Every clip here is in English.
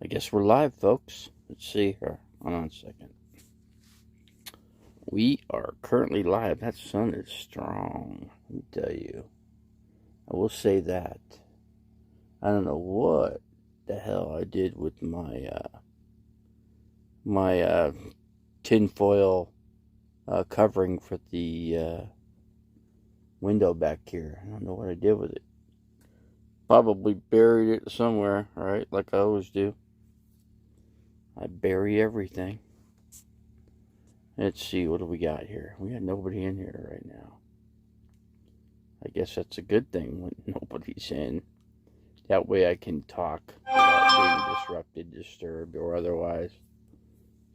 I guess we're live, folks. Let's see here. Hold on a second. We are currently live. That sun is strong, let me tell you. I will say that. I don't know what the hell I did with my tinfoil covering for the window back here. I don't know what I did with it. Probably buried it somewhere, right? Like I always do. I bury everything. Let's see, what do we got here? We got nobody in here right now. I guess that's a good thing when nobody's in. That way I can talk without being disrupted, disturbed, or otherwise.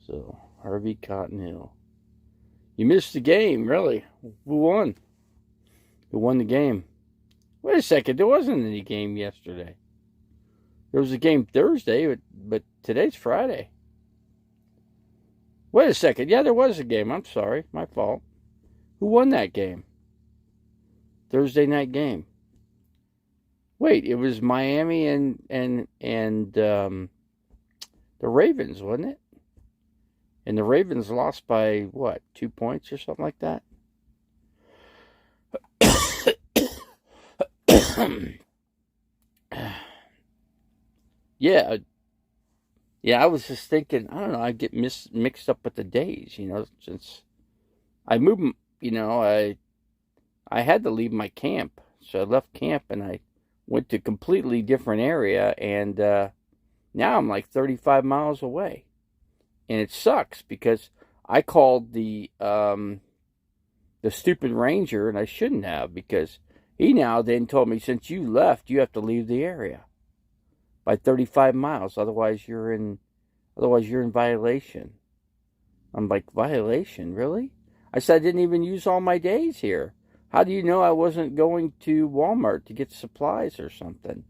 So, Harvey Cotton Hill. You missed the game, really. Who won? Who won the game? Wait a second, there wasn't any game yesterday. There was a game Thursday, but today's Friday. Wait a second, yeah, there was a game. I'm sorry, my fault. Who won that game? Thursday night game. Wait, it was Miami and the Ravens, wasn't it? And the Ravens lost by what, 2 points or something like that? Yeah, I was just thinking, I don't know, I get mixed up with the days, since I moved, I had to leave my camp. So I left camp and I went to a completely different area, and now I'm like 35 miles away. And it sucks because I called the stupid ranger, and I shouldn't have, because he now then told me, since you left, you have to leave the area by 35 miles. Otherwise you're in violation. I'm like, violation? Really? I said, I didn't even use all my days here. How do you know I wasn't going to Walmart to get supplies or something?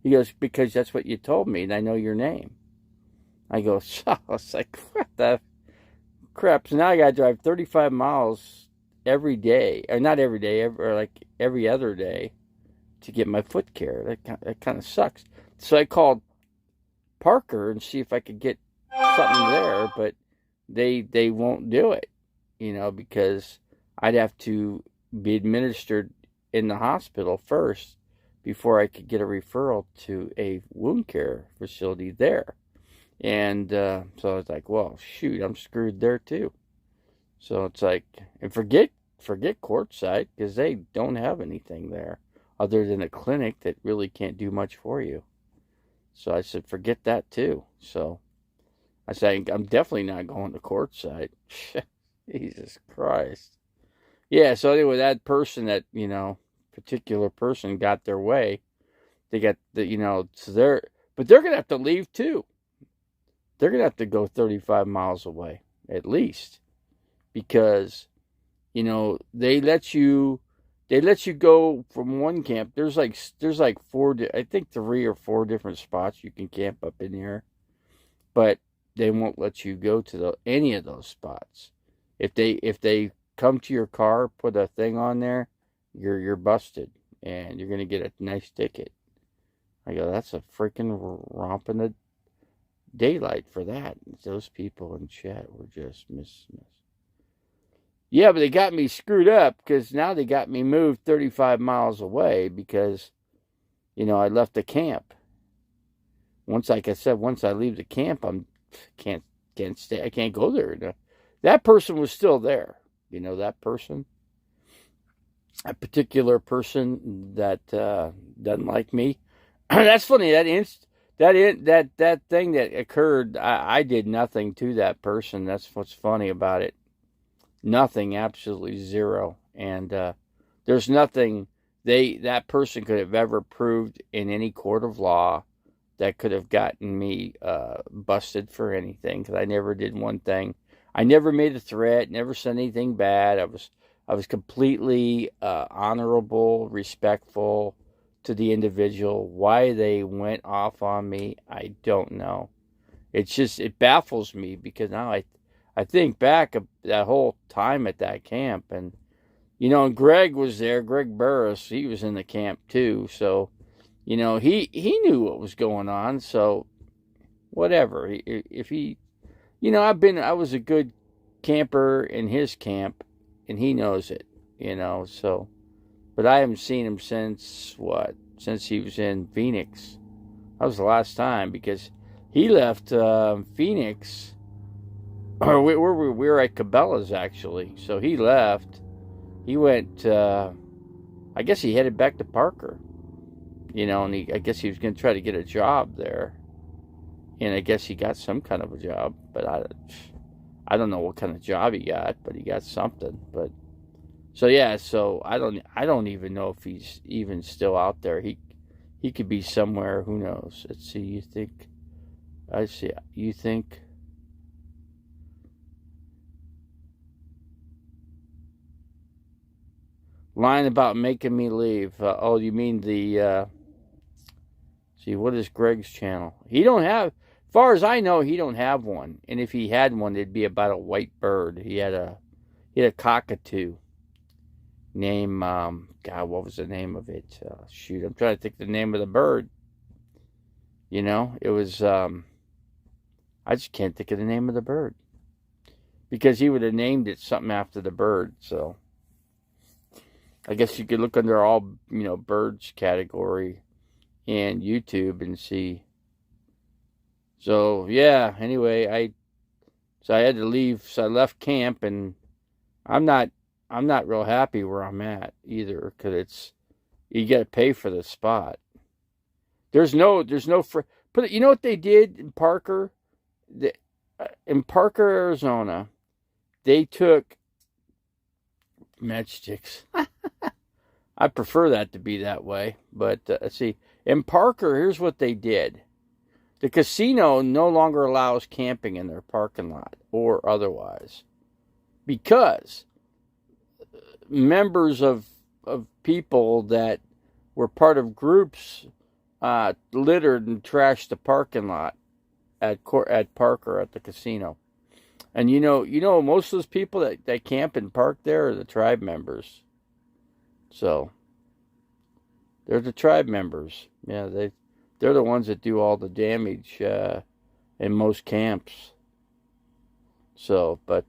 He goes, because that's what you told me, and I know your name. I go, I was like, what the crap? So now I got to drive 35 miles every day, or not every day, or like every other day, to get my foot care. That kind of sucks. So I called Parker and see if I could get something there, but they won't do it, because I'd have to be administered in the hospital first before I could get a referral to a wound care facility there. And so I was like, well, shoot, I'm screwed there too. So it's like, and forget Courtside, because they don't have anything there other than a clinic that really can't do much for you. So I said, forget that too. So I said, I'm definitely not going to Courtside. Jesus Christ. Yeah, so anyway, that person, that, particular person got their way. They got so but they're going to have to leave too. They're going to have to go 35 miles away, at least. Because, they let you go from one camp. There's like four, I think 3 or 4 different spots you can camp up in here. But they won't let you go to any of those spots. If they come to your car, put a thing on there, you're busted, and you're gonna get a nice ticket. I go, that's a freaking romp in the daylight for that. Those people in chat were just miss. Yeah, but they got me screwed up, because now they got me moved 35 miles away because, I left the camp. Once I leave the camp, can't stay. I can't go there. That person was still there. That person, a particular person that doesn't like me. That's funny. That thing that occurred, I did nothing to that person. That's what's funny about it. Nothing, absolutely zero. And there's nothing that person could have ever proved in any court of law that could have gotten me busted for anything, because I never did one thing. I never made a threat, never said anything bad. I was completely honorable, respectful to the individual. Why they went off on me, I don't know. It baffles me, because now I think back of that whole time at that camp, and and Greg was there. Greg Burris, he was in the camp too. So, he knew what was going on. So whatever. If he, I was a good camper in his camp, and he knows it, so, but I haven't seen him since since he was in Phoenix. That was the last time, because he left Phoenix, or we were at Cabela's actually. So he left. He went. I guess he headed back to Parker. And I guess he was going to try to get a job there, and I guess he got some kind of a job. But I don't know what kind of job he got, but he got something. But so yeah, so I don't even know if he's even still out there. He could be somewhere. Who knows? Let's see. You think? I see. You think? Line about making me leave. Oh, you mean the? See, what is Greg's channel? He don't have. As far as I know, he don't have one. And if he had one, it'd be about a white bird. He had a cockatoo. Name, God, what was the name of it? Shoot, I'm trying to think the name of the bird. It was, I just can't think of the name of the bird. Because he would have named it something after the bird, so. I guess you could look under all, birds category and YouTube and see. So, yeah, anyway, I had to leave, so I left camp, and I'm not real happy where I'm at either, because you got to pay for the spot. There's no but you know what they did in Parker? In Parker, Arizona, they took matchsticks. I prefer that to be that way, but let's see. In Parker, here's what they did. The casino no longer allows camping in their parking lot or otherwise, because members of people that were part of groups littered and trashed the parking lot at Parker at the casino. And most of those people that camp and park there are the tribe members. So they're the tribe members. Yeah, they're the ones that do all the damage in most camps. So, but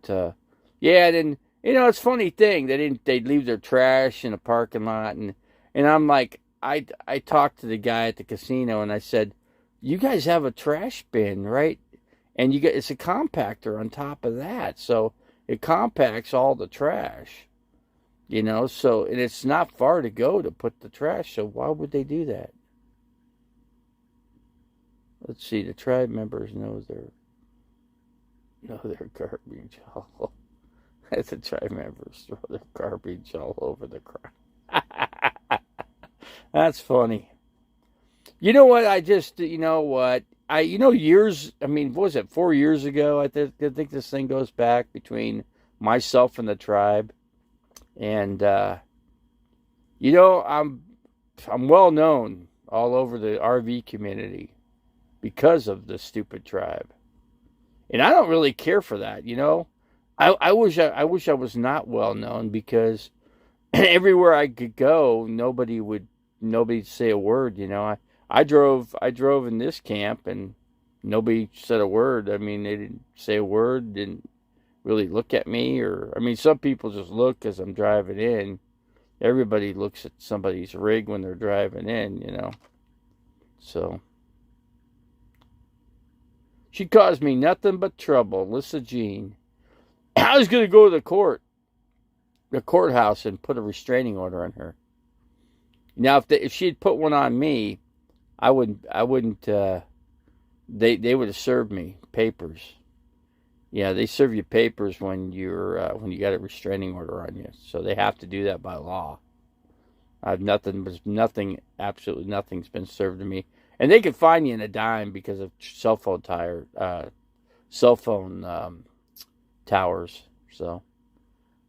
yeah, then it's a funny thing. They'd leave their trash in a parking lot, and I'm like, I talked to the guy at the casino, and I said, "You guys have a trash bin, right? And it's a compactor on top of that, so it compacts all the trash, So, and it's not far to go to put the trash. So why would they do that?" Let's see. The tribe members know their garbage all. The tribe members throw their garbage all over the crowd. That's funny. You know what? Years, what was it, 4 years ago? I think this thing goes back between myself and the tribe. And, I'm well known all over the RV community because of the stupid tribe. And I don't really care for that, I wish I was not well known, because everywhere I could go, nobody'd say a word, I drove in this camp, and nobody said a word. They didn't say a word, didn't really look at me, some people just look as I'm driving in. Everybody looks at somebody's rig when they're driving in, So she caused me nothing but trouble, Lissa Jean. I was going to go to the courthouse, and put a restraining order on her. Now, if she had put one on me, I wouldn't. They would have served me papers. Yeah, they serve you papers when when you got a restraining order on you. So they have to do that by law. Absolutely nothing's been served to me, and they could fine you in a dime because of cell phone towers. So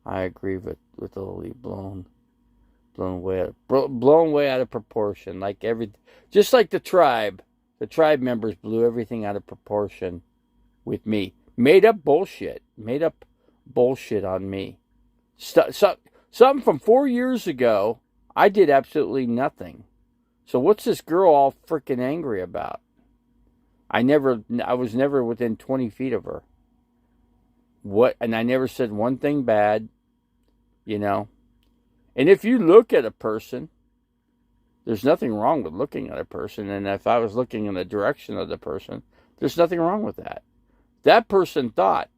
I agree with Lily. Blown way out of proportion. Just like the tribe members blew everything out of proportion with me. Made up bullshit on me. Something from 4 years ago, I did absolutely nothing. So what's this girl all freaking angry about? I was never within 20 feet of her. And I never said one thing bad, you know. And if you look at a person, there's nothing wrong with looking at a person. And if I was looking in the direction of the person, there's nothing wrong with that. That person thought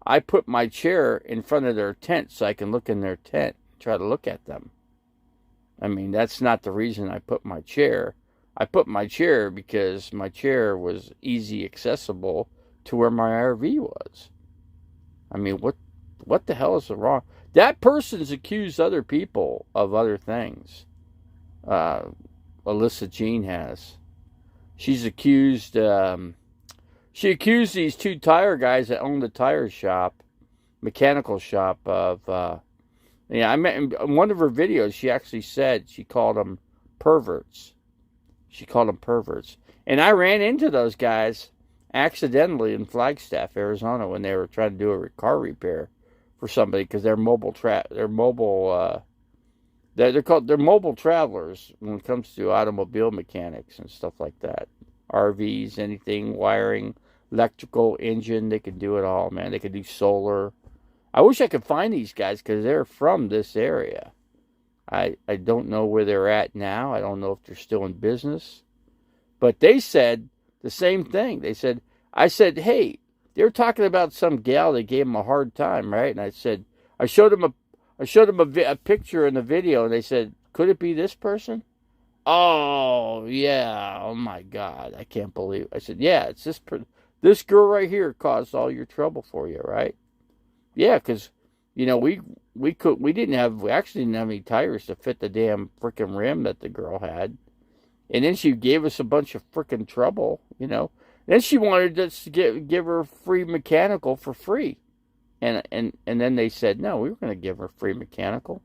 I put my chair in front of their tent so I can look in their tent, try to look at them. I mean, that's not the reason I put my chair. I put my chair because my chair was easy accessible to where my RV was. I mean, what the hell is wrong? That person's accused other people of other things. Alyssa Jean has. She's accused. She accused these two tire guys that owned the tire shop, mechanical shop, of. I met in one of her videos. She actually said she called them perverts. She called them perverts, and I ran into those guys accidentally in Flagstaff, Arizona, when they were trying to do a car repair for somebody because they're mobile. They're mobile travelers when it comes to automobile mechanics and stuff like that. RVs, anything, wiring, electrical, engine, they can do it all, man. They can do solar. I wish I could find these guys because they're from this area. I don't know where they're at now. I don't know if they're still in business. But they said the same thing. I said, hey, they were talking about some gal that gave them a hard time, right? And I said, I showed them a picture in the video, and they said, could it be this person? Oh, yeah. Oh, my God. I can't believe it. I said, yeah, it's this girl right here caused all your trouble for you, right? Yeah, because, we actually didn't have any tires to fit the damn freaking rim that the girl had. And then she gave us a bunch of freaking trouble, Then she wanted us to give her free mechanical for free. And then they said, no, we were going to give her free mechanical.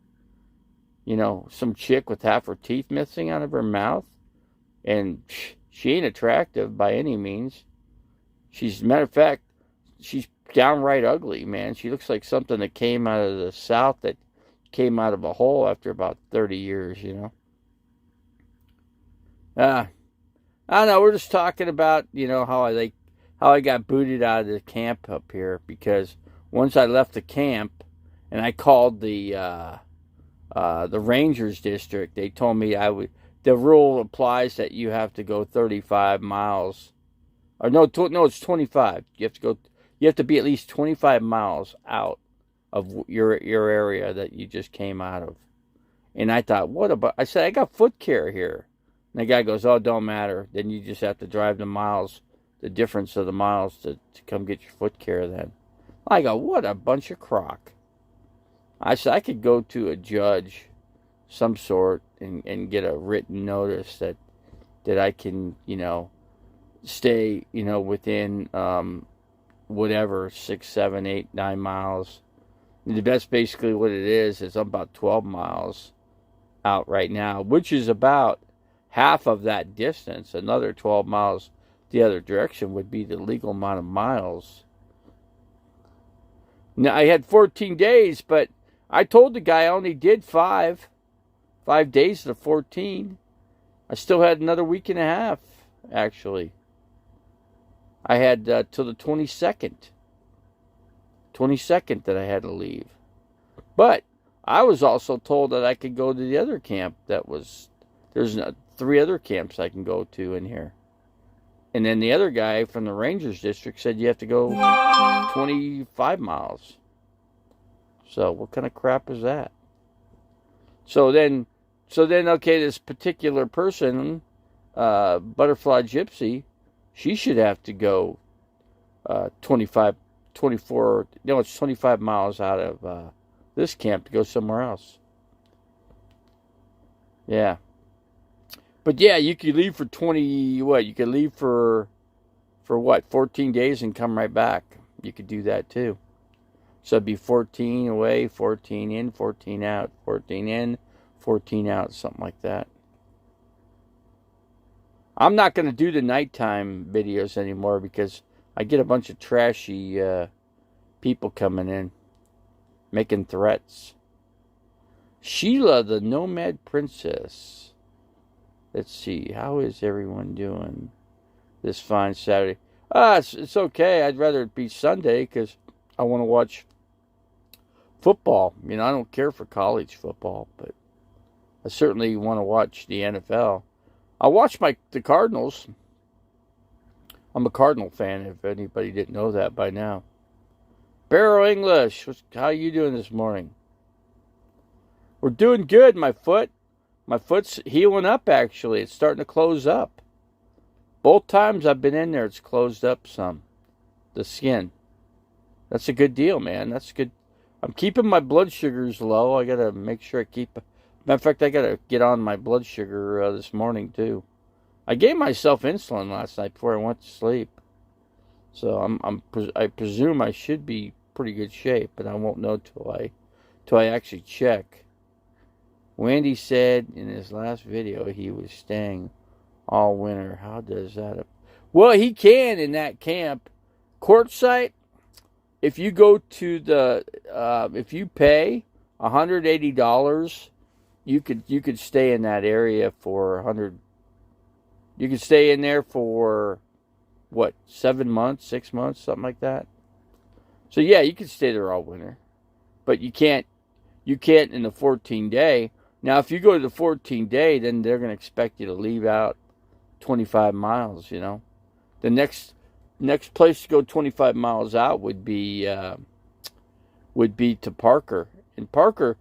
Some chick with half her teeth missing out of her mouth. And she ain't attractive by any means. Matter of fact, she's downright ugly, man. She looks like something that came out of the South that came out of a hole after about 30 years, I don't know. We're just talking about, how I got booted out of the camp up here because once I left the camp and I called the Rangers district, they told me the rule applies that you have to go 35 miles. Or no, it's 25. You have to be at least 25 miles out of your area that you just came out of. And I thought, I said, I got foot care here. And the guy goes, oh, don't matter. Then you just have to drive the difference of the miles to come get your foot care then. I go, what a bunch of crock. I said, I could go to a judge, some sort, and get a written notice that I can, stay, within whatever, 6, 7, 8, 9 miles. And that's basically what it is. I'm about 12 miles out right now, which is about half of that distance. Another 12 miles the other direction would be the legal amount of miles. Now, I had 14 days, but I told the guy I only did 5 days to 14. I still had another week and a half, actually. I had till the 22nd. 22nd that I had to leave. But I was also told that I could go to the other camp there's 3 other camps I can go to in here. And then the other guy from the Rangers district said you have to go 25 miles. So what kind of crap is that? So then, okay, this particular person, Butterfly Gypsy, she should have to go 25 miles out of this camp to go somewhere else. Yeah. But yeah, you could leave for you could leave for 14 days and come right back. You could do that too. So it'd be 14 away, 14 in, 14 out, 14 in, 14 out, something like that. I'm not going to do the nighttime videos anymore because I get a bunch of trashy people coming in, making threats. Sheila, the Nomad Princess. Let's see, how is everyone doing? this fine Saturday. It's okay. I'd rather it be Sunday because I want to watch football. You know, I don't care for college football, but I certainly want to watch the NFL. I watch the Cardinals. I'm a Cardinal fan, if anybody didn't know that by now. Barrow English, how you doing this morning? We're doing good. My foot's healing up, actually. It's starting to close up. Both times I've been in there, it's closed up some. The skin. That's a good deal, man. That's good. I'm keeping my blood sugars low. I got to make sure I keep... Matter of fact, I got to get on my blood sugar this morning, too. I gave myself insulin last night before I went to sleep. So I presume I should be pretty good shape, but I won't know till I actually check. Wendy said in his last video he was staying all winter. How does that... Well, he can in that camp. Quartzsite, if you go to the... if you pay $180, you could stay in that area for 100... You could stay in there for, what, 7 months, 6 months, something like that. So, yeah, you could stay there all winter. But you can't in the 14-day. Now, if you go to the 14-day, then they're going to expect you to leave out 25 miles, you know. The next place to go 25 miles out would be to Parker. And Parker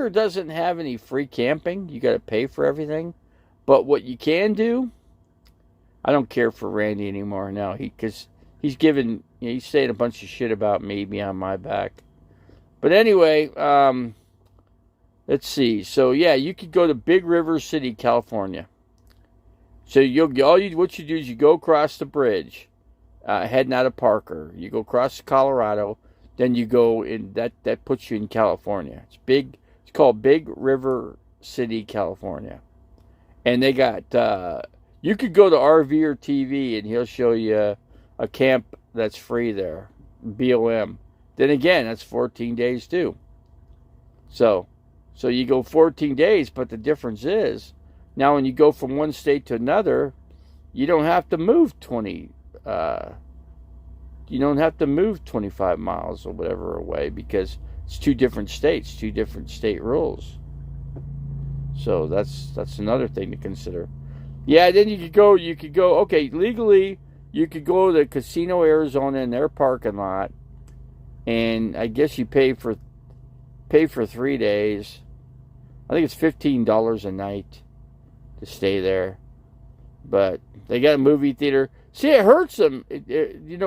doesn't have any free camping. You got to pay for everything. But what you can do, I don't care for Randy anymore now. Because he's saying a bunch of shit about me behind my back. But anyway, let's see. So yeah, you could go to Big River City, California. So what you do is you go across the bridge, heading out of Parker. You go across to Colorado, then you go in. That puts you in California. It's called Big River City, California. And they got, you could go to RV or TV and he'll show you a camp that's free there, BOM. Then again, that's 14 days too. So you go 14 days, but the difference is, now when you go from one state to another, you don't have to move 25 miles or whatever away because it's two different states, two different state rules. So that's another thing to consider. Yeah, then you could go, okay, legally, you could go to Casino Arizona in their parking lot, and I guess you pay for 3 days. I think it's $15 a night to stay there. But they got a movie theater. See, it hurts them.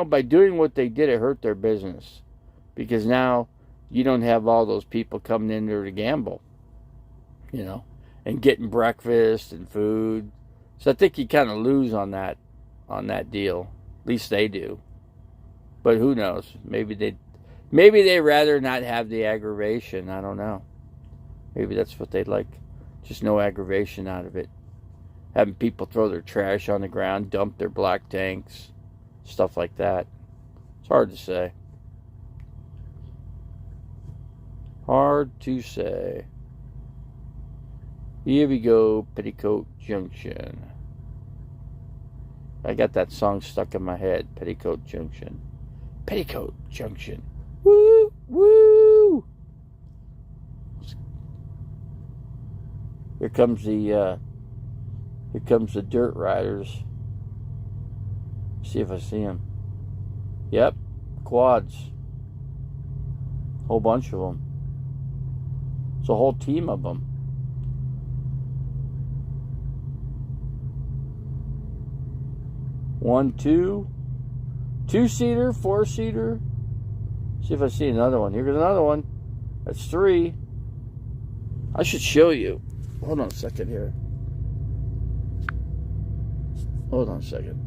By doing what they did, it hurt their business. Because now you don't have all those people coming in there to gamble. And getting breakfast and food. So I think you kind of lose on that deal. At least they do. But who knows? Maybe they'd rather not have the aggravation. I don't know. Maybe that's what they'd like. Just no aggravation out of it. Having people throw their trash on the ground, dump their black tanks, stuff like that. It's hard to say. Hard to say. Here we go, Petticoat Junction. I got that song stuck in my head, Petticoat Junction. Petticoat Junction. Woo, woo! Here comes the dirt riders. See if I see them. Yep, quads. Whole bunch of them. It's a whole team of them. One, two-seater, four-seater. See if I see another one. Here's another one. That's 3. I should show you. Hold on a second here. Hold on a second.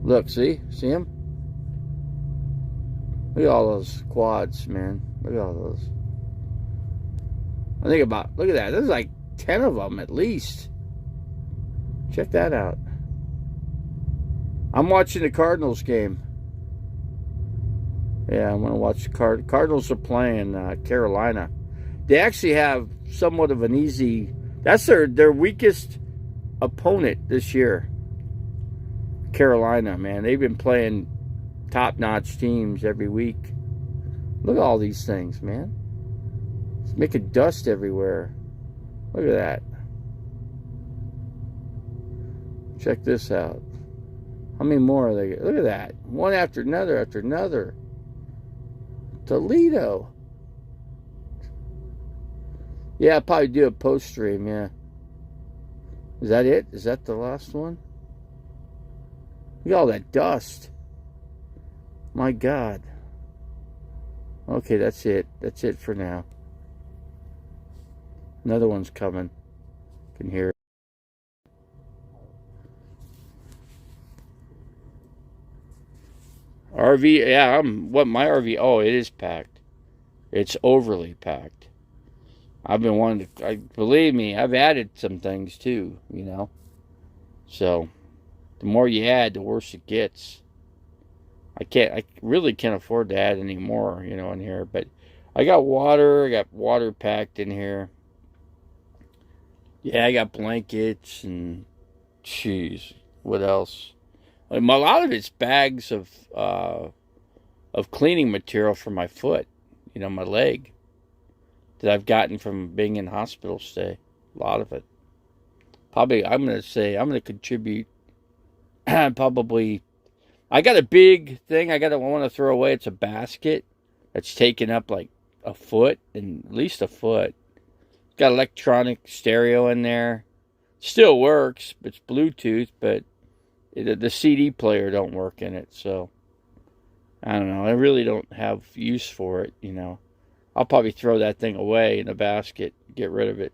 Look, see? See them? Look at all those quads, man. Look at all those. Look at that. There's like 10 of them at least. Check that out. I'm watching the Cardinals game. Yeah, I'm going to watch the Cardinals are playing Carolina. They actually have somewhat of an easy... That's their weakest opponent this year. Carolina, man. They've been playing top-notch teams every week. Look at all these things, man. It's making dust everywhere. Look at that. Check this out. How many more are they? Look at that. One after another after another. Toledo. Yeah, I'll probably do a post stream, yeah. Is that it? Is that the last one? Look at all that dust. My God. Okay, that's it. That's it for now. Another one's coming. You can hear it. RV, yeah, my RV, oh, it is packed. It's overly packed. I've been wanting to, believe me, I've added some things too, you know. So, the more you add, the worse it gets. I really can't afford to add any more, you know, in here. But I got water packed in here. Yeah, I got blankets and, jeez, what else? A lot of it's bags of cleaning material for my foot, you know, my leg, that I've gotten from being in hospital stay. A lot of it. Probably, I'm going to contribute probably. I got a big thing I want to throw away. It's a basket that's taken up like a foot, and at least a foot. It's got electronic stereo in there. Still works. It's Bluetooth, but the CD player don't work in it. So, I don't know. I really don't have use for it, you know. I'll probably throw that thing away in a basket. Get rid of it.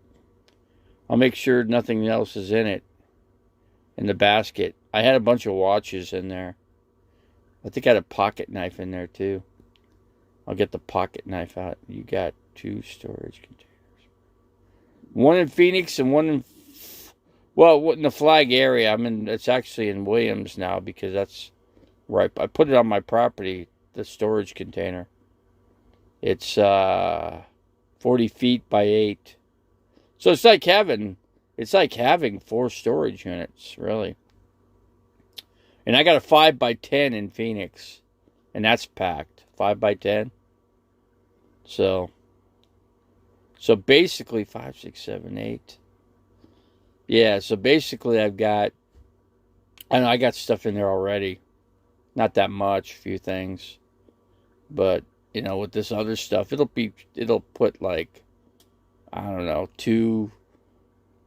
I'll make sure nothing else is in it. In the basket. I had a bunch of watches in there. I think I had a pocket knife in there too. I'll get the pocket knife out. You got 2 storage containers. One in Phoenix and one in, well, in the Flag area. It's actually in Williams now because that's right. I put it on my property, the storage container. It's 40 feet by 8. So it's like having 4 storage units, really. And I got a 5x10 in Phoenix. And that's packed. 5x10. So basically 5, 6, 7, 8. Yeah, so basically I got stuff in there already. Not that much, a few things. But, you know, with this other stuff, it'll put like, I don't know, 2,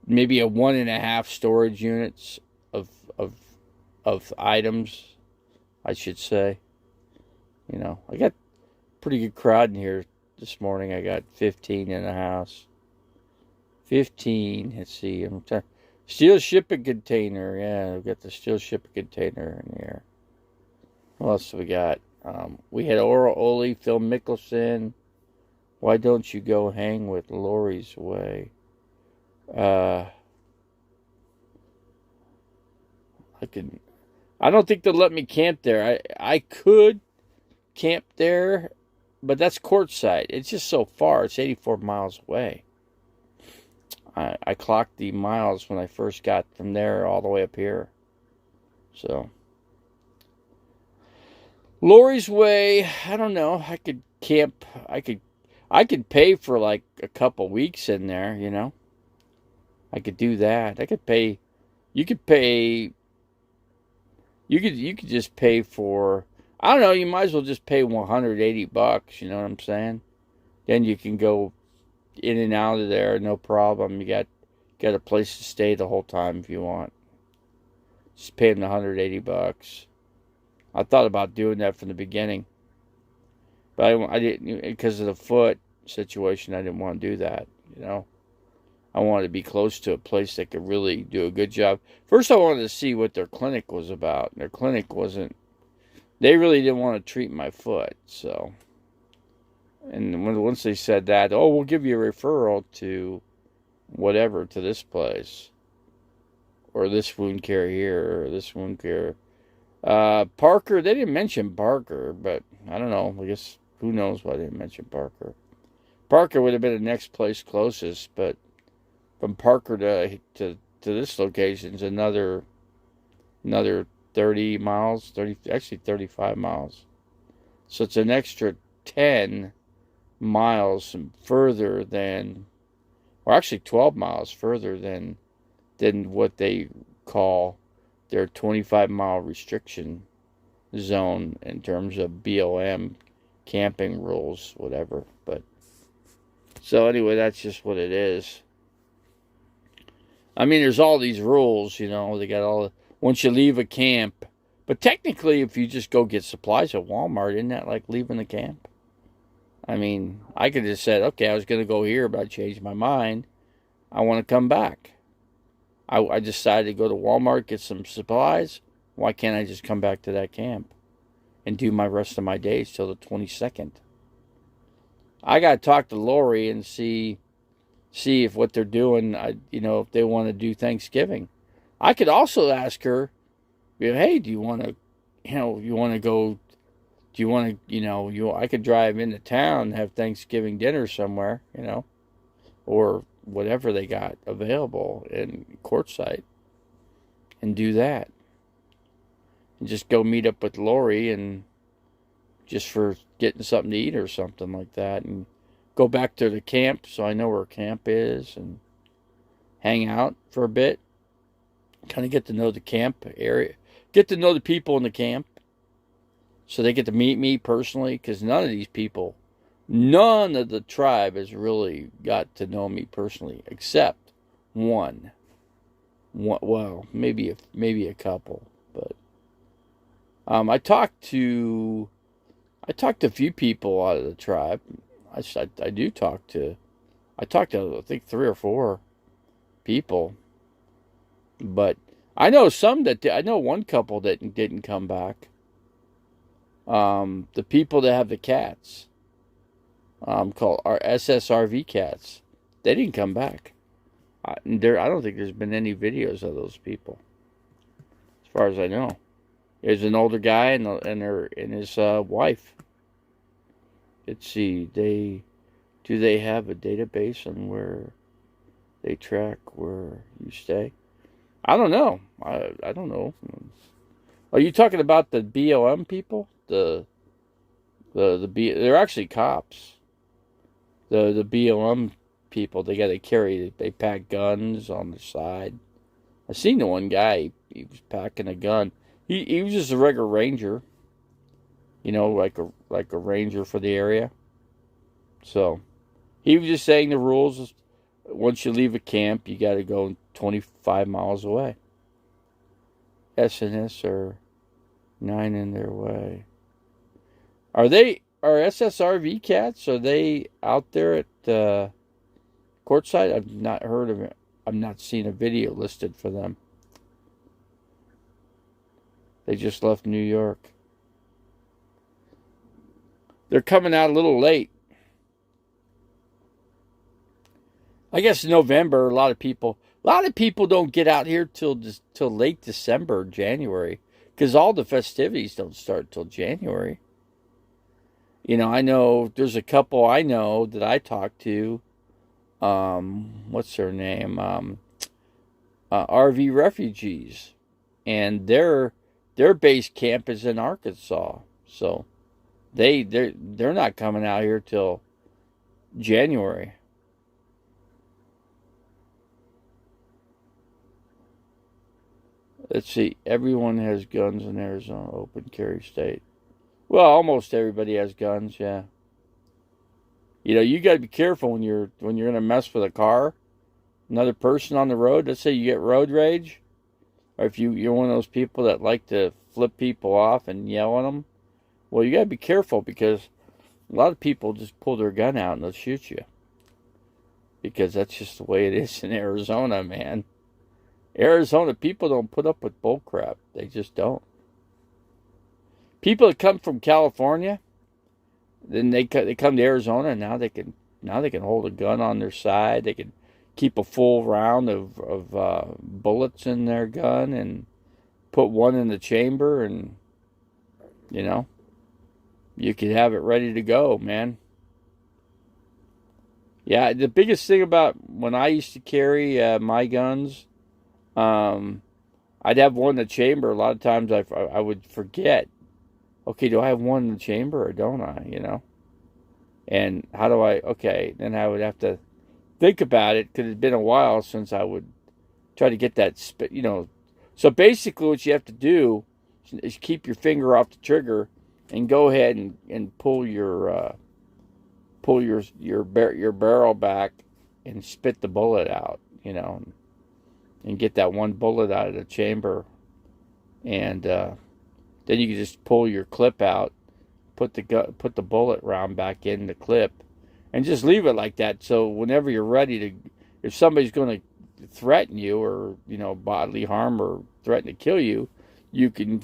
maybe a 1.5 storage units of items, I should say. You know, I got a pretty good crowd in here this morning. I got 15 in the house. 15, let's see. Steel shipping container. Yeah, I've got the steel shipping container in here. What else do we got? We had Oral Oli, Phil Mickelson. Why don't you go hang with Lori's Way? I don't think they'll let me camp there. I could camp there, but that's courtside. It's just so far. It's 84 miles away. I clocked the miles when I first got from there all the way up here. So, Lori's Way, I don't know. I could camp. I could pay for like a couple weeks in there, you know. I could do that. I could pay. You could pay. You could just pay for, I don't know, you might as well just pay $180, you know what I'm saying? Then you can go in and out of there, no problem. You got a place to stay the whole time if you want. Just pay them the $180. I thought about doing that from the beginning. But I didn't, because of the foot situation, I didn't want to do that, you know? I wanted to be close to a place that could really do a good job. First, I wanted to see what their clinic was about. Their clinic wasn't, they really didn't want to treat my foot, so. And once they said that, oh, we'll give you a referral to whatever, to this place. Or this wound care here, or this wound care. Parker, they didn't mention Parker, but I don't know. I guess, who knows why they didn't mention Parker. Parker would have been the next place closest, but from Parker to to this location is another 30 miles, 35 miles. So it's an extra 10 miles further than, or actually 12 miles further than what they call their 25-mile restriction zone in terms of BLM camping rules, whatever. But so anyway, that's just what it is. I mean, there's all these rules, you know. They got all, once you leave a camp, but technically, if you just go get supplies at Walmart, isn't that like leaving the camp? I mean, I could have said, okay, I was going to go here, but I changed my mind. I want to come back. I decided to go to Walmart, get some supplies. Why can't I just come back to that camp and do my rest of my days till the 22nd? I got to talk to Lori and see if what they're doing, if they want to do Thanksgiving. I could also ask her, hey, do you want to, you want to go, do you want to, I could drive into town and have Thanksgiving dinner somewhere, or whatever they got available in Quartzsite and do that. And just go meet up with Lori and just for getting something to eat or something like that, and go back to the camp so I know where camp is and hang out for a bit. Kind of get to know the camp area. Get to know the people in the camp so they get to meet me personally, because none of the tribe has really got to know me personally except one. Well, maybe a couple, but I talked to a few people out of the tribe. I talked to I think 3 or 4 people, but I know I know one couple that didn't come back. The people that have the cats, called our SSRV cats, they didn't come back. I don't think there's been any videos of those people, as far as I know. There's an older guy and his wife. Let's see, do they have a database on where they track where you stay? I don't know. I don't know. Are you talking about the BLM people? They're actually cops. The BLM people, they pack guns on the side. I seen the one guy, he was packing a gun. He was just a regular ranger, like a ranger for the area. So he was just saying the rules. Once you leave a camp, you got to go 25 miles away. SNS are 9 in their way. Are SSRV cats? Are they out there at Quartzsite? I've not heard of it. I've not seen a video listed for them. They just left New York. They're coming out a little late. I guess in November, a lot of people don't get out here till late December, January, because all the festivities don't start till January. I know there's a couple I know that I talked to. What's her name? RV refugees, and their base camp is in Arkansas, so they're not coming out here till January. Let's see. Everyone has guns in Arizona, open carry state. Well, almost everybody has guns. Yeah. You got to be careful when you're gonna mess with a car, another person on the road. Let's say you get road rage, or if you're one of those people that like to flip people off and yell at them. Well, you got to be careful, because a lot of people just pull their gun out and they'll shoot you, because that's just the way it is in Arizona, man. Arizona people don't put up with bull crap. They just don't. People that come from California, then they come to Arizona, and now they can hold a gun on their side. They can keep a full round of bullets in their gun and put one in the chamber, and you could have it ready to go, man. Yeah, the biggest thing about when I used to carry my guns, I'd have one in the chamber. A lot of times I would forget. Okay, do I have one in the chamber or don't I? And how do I? Okay, then I would have to think about it because it's been a while since I would try to get that So basically, what you have to do is keep your finger off the trigger and go ahead and pull your barrel back and spit the bullet out, and get that one bullet out of the chamber, and then you can just pull your clip out, put the bullet round back in the clip, and just leave it like that. So whenever you're ready to, if somebody's going to threaten you or bodily harm or threaten to kill you, you can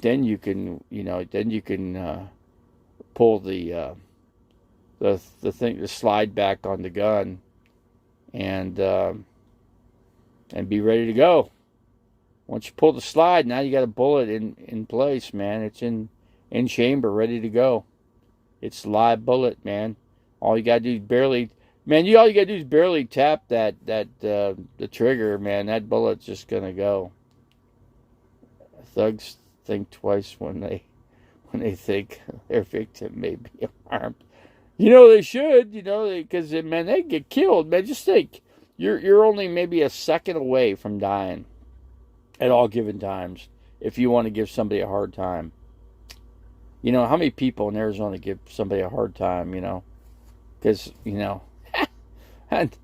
pull the thing, the slide back on the gun, and be ready to go. Once you pull the slide, now you got a bullet in place, man. It's in chamber, ready to go. It's a live bullet, man. All you gotta do is barely, man. All you gotta do is barely tap the trigger, man. That bullet's just gonna go. Thugs think twice when they think their victim may be harmed. They should, because man, they get killed, man. Just think, you're only maybe a second away from dying at all given times if you want to give somebody a hard time. How many people in Arizona give somebody a hard time, because, and,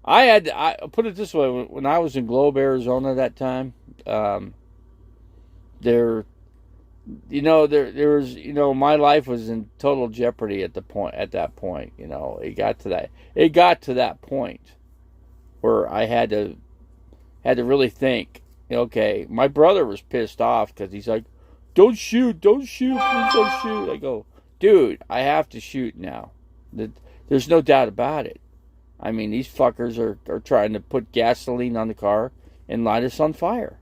I put it this way, when I was in Globe, Arizona that time, there was, my life was in total jeopardy at that point, it got to that point where I had to really think, okay, my brother was pissed off because he's like, don't shoot, please don't shoot. I go, dude, I have to shoot now. There's no doubt about it. I mean, these fuckers are trying to put gasoline on the car and light us on fire.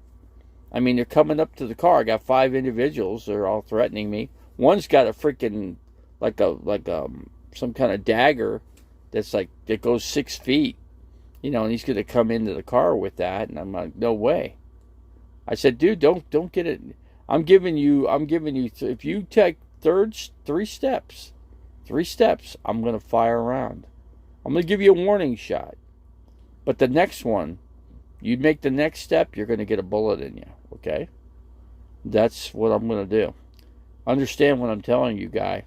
I mean, they're coming up to the car. I got 5 individuals. They're all threatening me. One's got a freaking, some kind of dagger that goes 6 feet. And he's going to come into the car with that. And I'm like, no way. I said, dude, don't get it. I'm giving you, if you take 3 steps, I'm going to fire around. I'm going to give you a warning shot. But the next one, you make the next step, you're going to get a bullet in you. Okay? That's what I'm going to do. Understand what I'm telling you, guy.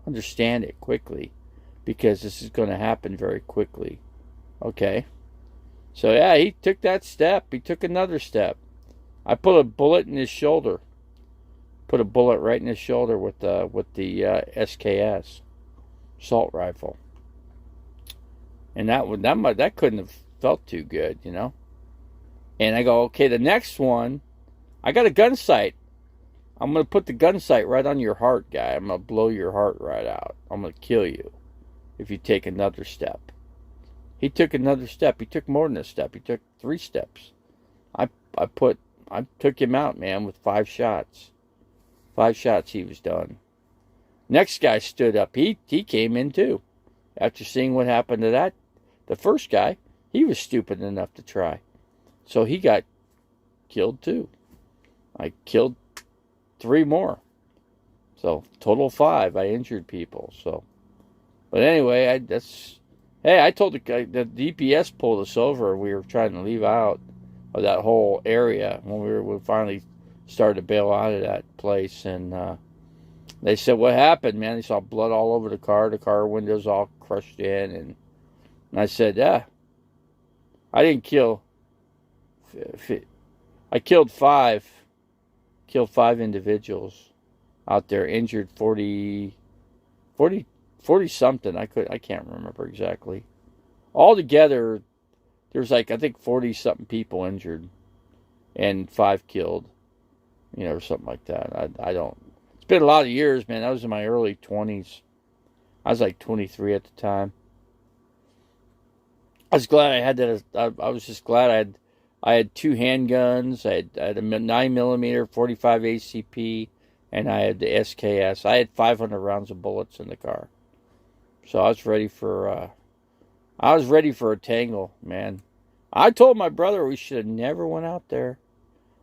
Understand it quickly. Because this is going to happen very quickly. Okay? So, yeah, he took that step. He took another step. I put a bullet in his shoulder. Put a bullet right in his shoulder with the SKS assault rifle. And that couldn't have felt too good, And I go, okay, the next one, I got a gun sight. I'm going to put the gun sight right on your heart, guy. I'm going to blow your heart right out. I'm going to kill you if you take another step. He took another step. He took more than a step. He took 3 steps. I took him out, man, with 5 shots. 5 shots, he was done. Next guy stood up. He came in too. After seeing what happened to that, the first guy, he was stupid enough to try. So he got killed too. I killed 3 more. So total 5. I injured people. So, but anyway, I told the guy, the DPS pulled us over. We were trying to leave out of that whole area when we finally started to bail out of that place, and they said, what happened, man? They saw blood all over the car windows all crushed in, and I said, yeah, I didn't kill, I killed 5 individuals out there, injured 40 something, I can't remember exactly. Altogether, there's I think 40 something people injured and 5 killed, or something like that. I don't, it's been a lot of years, man. I was in my early 20s. I was like 23 at the time. I was glad I had that. I was just glad I had 2 handguns. I had a 9mm 45 ACP, and I had the SKS. I had 500 rounds of bullets in the car, so I was ready for a tangle, man. I told my brother we should have never went out there.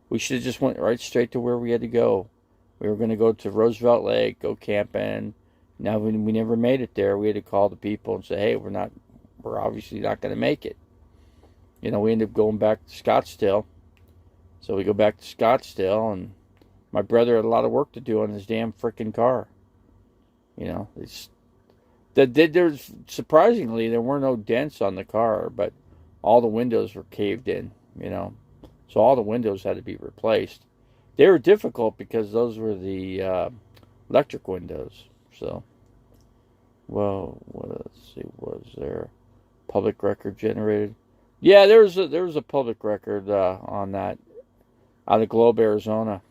We should have just went right straight to where we had to go. We were going to go to Roosevelt Lake, go camping. Now we never made it there. We had to call the people and say, hey, we're obviously not going to make it. We ended up going back to Scottsdale. So we go back to Scottsdale, and my brother had a lot of work to do on his damn freaking car. There's surprisingly there were no dents on the car, but all the windows were caved in. So all the windows had to be replaced. They were difficult because those were the electric windows. So, well, let's see, was there public record generated? Yeah, there was a public record on that out of Globe, Arizona.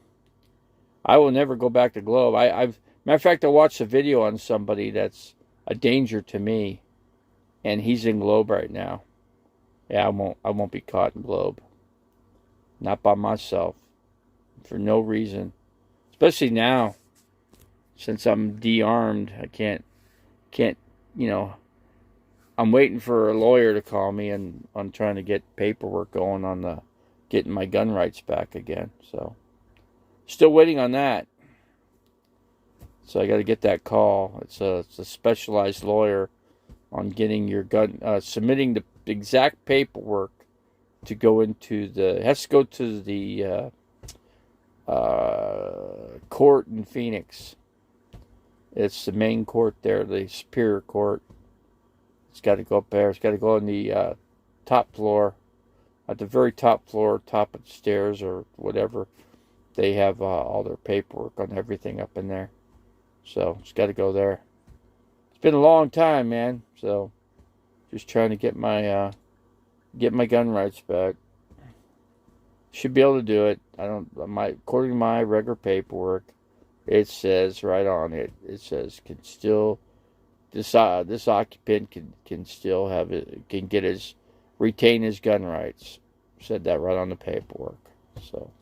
I will never go back to Globe. Matter of fact, I watched a video on somebody that's a danger to me, and he's in Globe right now. Yeah, I won't be caught in Globe. Not by myself. For no reason. Especially now. Since I'm de-armed, I can't, I'm waiting for a lawyer to call me, and I'm trying to get paperwork going on getting my gun rights back again. So, still waiting on that. So I got to get that call. It's a specialized lawyer on getting your gun, submitting the exact paperwork to go into it has to go to the court in Phoenix. It's the main court there, the Superior Court. It's got to go up there. It's got to go on the top floor, at the very top floor, top of the stairs or whatever. They have all their paperwork on everything up in there. So it's got to go there. It's been a long time, man. So just trying to get my gun rights back. Should be able to do it. According to my regular paperwork, it says right on it. It says this occupant can still have it, can retain his gun rights. Said that right on the paperwork. So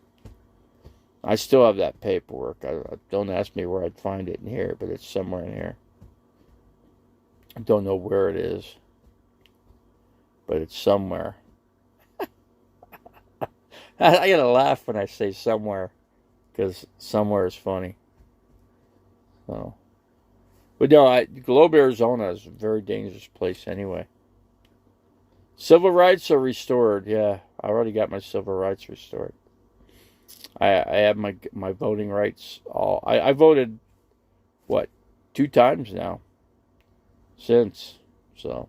I still have that paperwork. Don't ask me where I'd find it in here, but it's somewhere in here. I don't know where it is, but it's somewhere. I gotta laugh when I say somewhere, because somewhere is funny. So, but no, Globe, Arizona is a very dangerous place anyway. Civil rights are restored. Yeah, I already got my civil rights restored. I have my voting rights all. I voted, what, 2 times now since. So,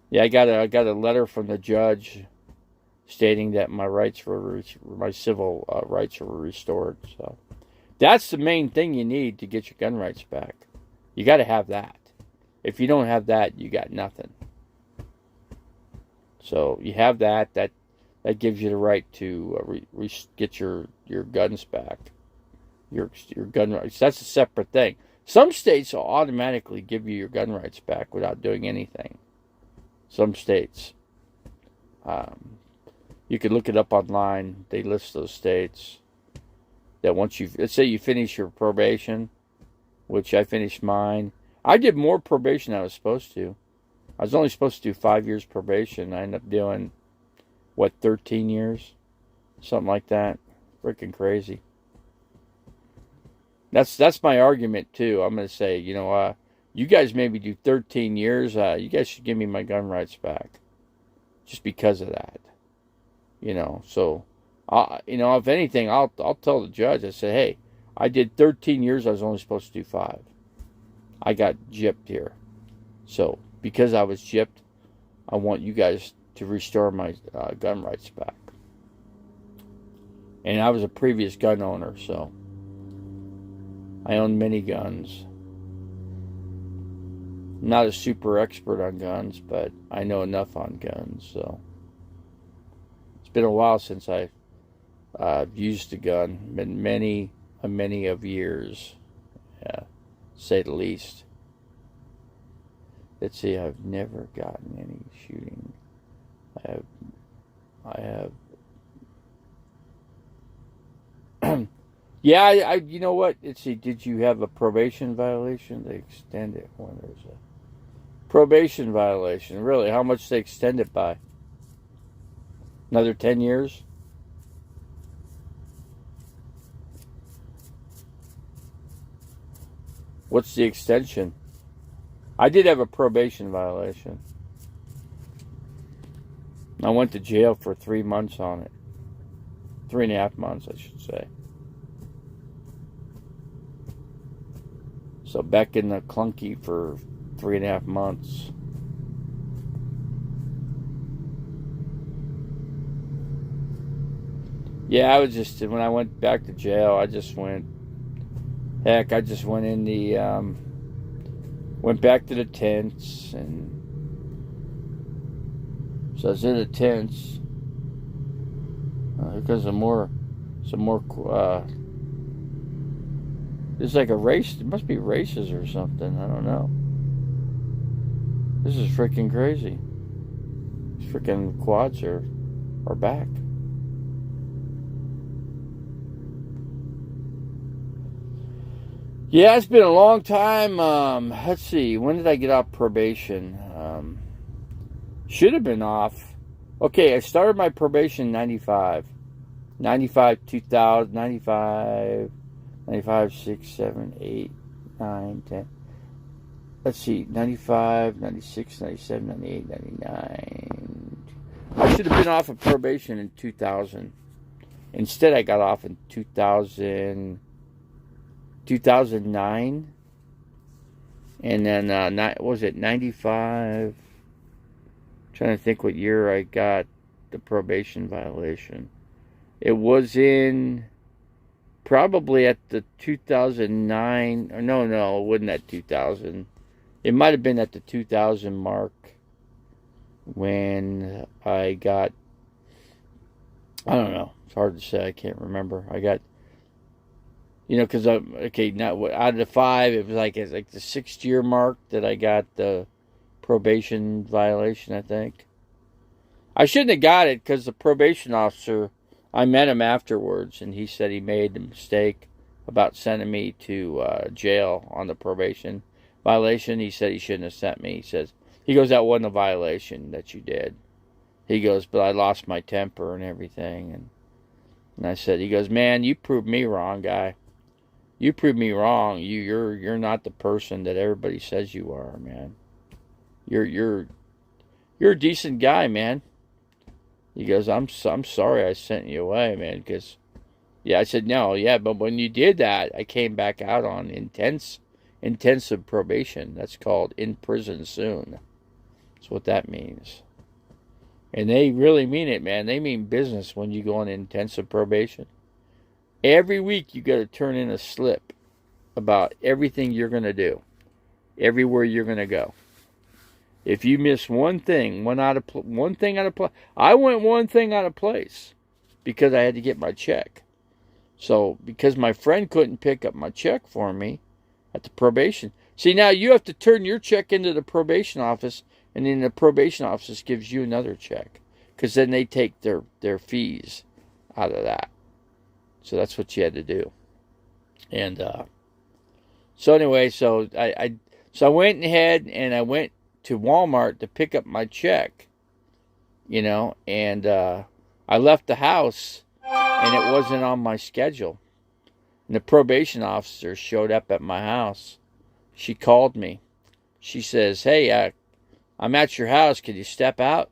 yeah, I got a letter from the judge stating that my civil rights were restored. So that's the main thing you need to get your gun rights back. You got to have that. If you don't have that, you got nothing. So you have that. That gives you the right to get your guns back. Your gun rights. That's a separate thing. Some states will automatically give you your gun rights back without doing anything. Some states. You could look it up online. They list those states that once let's say you finish your probation, which I finished mine. I did more probation than I was supposed to. I was only supposed to do 5 years probation. I ended up doing, 13 years? Something like that. Freaking crazy. That's my argument, too. I'm going to say, you guys maybe do 13 years. You guys should give me my gun rights back. Just because of that. So, if anything, I'll tell the judge. I say, hey, I did 13 years. I was only supposed to do 5. I got gypped here. So, because I was gypped, I want you guys to restore my gun rights back. And I was a previous gun owner, so I owned many guns. I'm not a super expert on guns, but I know enough on guns, so it's been a while since I've used a gun. Been many of years, say the least. Let's see, I've never gotten any shooting. I have. Yeah, you know what? Let's see, did you have a probation violation? They extend it when there's a probation violation. Really, how much they extend it by? Another 10 years? What's the extension? I did have a probation violation. I went to jail for 3 months on it. 3.5 months, I should say. So back in the clunky for 3.5 months. Yeah, I was just, when I went back to jail, I just went in the, went back to the tents, and so I was in the tents, because some more, it's like a race, it must be races or something, I don't know. This is freaking crazy. These freaking quads are back. Yeah, it's been a long time. Let's see. When did I get off probation? Should have been off. Okay, I started my probation in 95. 95, 2000, 95, 95, 6, 7, 8, 9, 10. Let's see. 95, 96, 97, 98, 99. I should have been off of probation in 2000. Instead, I got off in 2009, and then what was it, 95? Trying to think what year I got the probation violation. It was in probably at the 2009, or no, it wasn't at 2000. It might have been at the 2000 mark when I got, I don't know, it's hard to say, I can't remember. I got, because now out of the 5, it was like the 6th year mark that I got the probation violation, I think. I shouldn't have got it because the probation officer, I met him afterwards, and he said he made a mistake about sending me to jail on the probation violation. He said he shouldn't have sent me. He goes, that wasn't a violation that you did. He goes, but I lost my temper and everything. And I said, he goes, man, you proved me wrong, guy. You proved me wrong. You're not the person that everybody says you are, man. You're a decent guy, man. He goes, I'm sorry I sent you away, man, because, yeah, I said, no, yeah, but when you did that, I came back out on intensive probation. That's called in prison soon. That's what that means. And they really mean it, man. They mean business when you go on intensive probation. Every week you got to turn in a slip about everything you're going to do, everywhere you're going to go. If you miss one thing, one thing out of place, I went one thing out of place because I had to get my check. So because my friend couldn't pick up my check for me at the probation. See, now you have to turn your check into the probation office, and then the probation office gives you another check, because then they take their fees out of that. So that's what you had to do. And so anyway, so I went ahead and I went to Walmart to pick up my check, and I left the house and it wasn't on my schedule. And the probation officer showed up at my house. She called me. She says, hey, I'm at your house. Can you step out?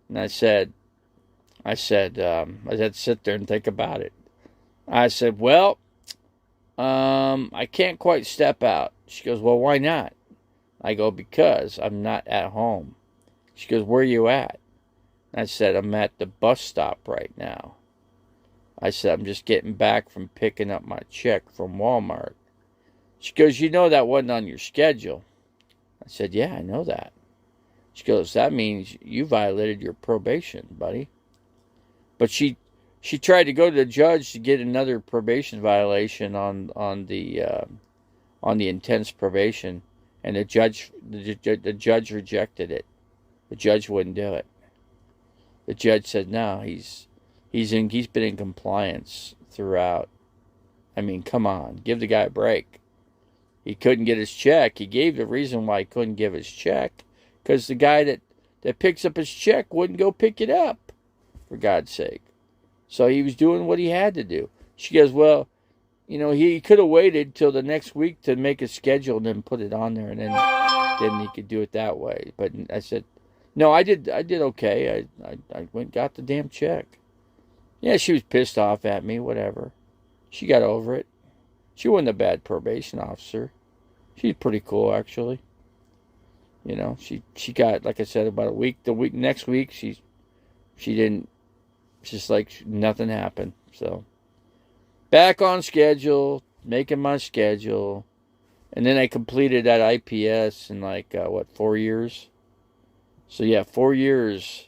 And I said, I had to sit there and think about it. I said, well, I can't quite step out. She goes, well, why not? I go, because I'm not at home. She goes, where are you at? I said, I'm at the bus stop right now. I said, I'm just getting back from picking up my check from Walmart. She goes, that wasn't on your schedule. I said, yeah, I know that. She goes, that means you violated your probation, buddy. But she tried to go to the judge to get another probation violation on the intense probation, and the judge rejected it. The judge wouldn't do it. The judge said, no, he's been in compliance throughout. I mean, come on, give the guy a break. He couldn't get his check. He gave the reason why he couldn't give his check, because the guy that picks up his check wouldn't go pick it up. for God's sake. So he was doing what he had to do. She goes, well, he could have waited till the next week to make a schedule and then put it on there, and then he could do it that way. But I said, no, I did okay. I went and got the damn check. Yeah, she was pissed off at me, whatever. She got over it. She wasn't a bad probation officer. She's pretty cool, actually. She got, like I said, about a week. Next week, she didn't, just like nothing happened. So back on schedule, making my schedule, and then I completed that IPS in 4 years. So yeah, 4 years.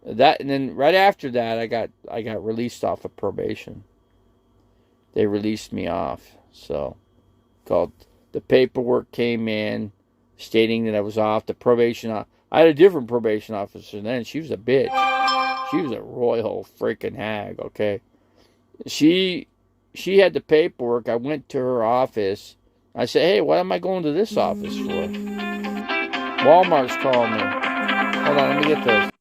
That, and then right after that, I got released off of probation. They released me off. So called the paperwork came in stating that I was off the probation. I had a different probation officer then. She was a bitch. She was a royal freaking hag. Okay, she had the paperwork. I went to her office. I said, "Hey, what am I going to this office for?" Walmart's calling me. Hold on, let me get this.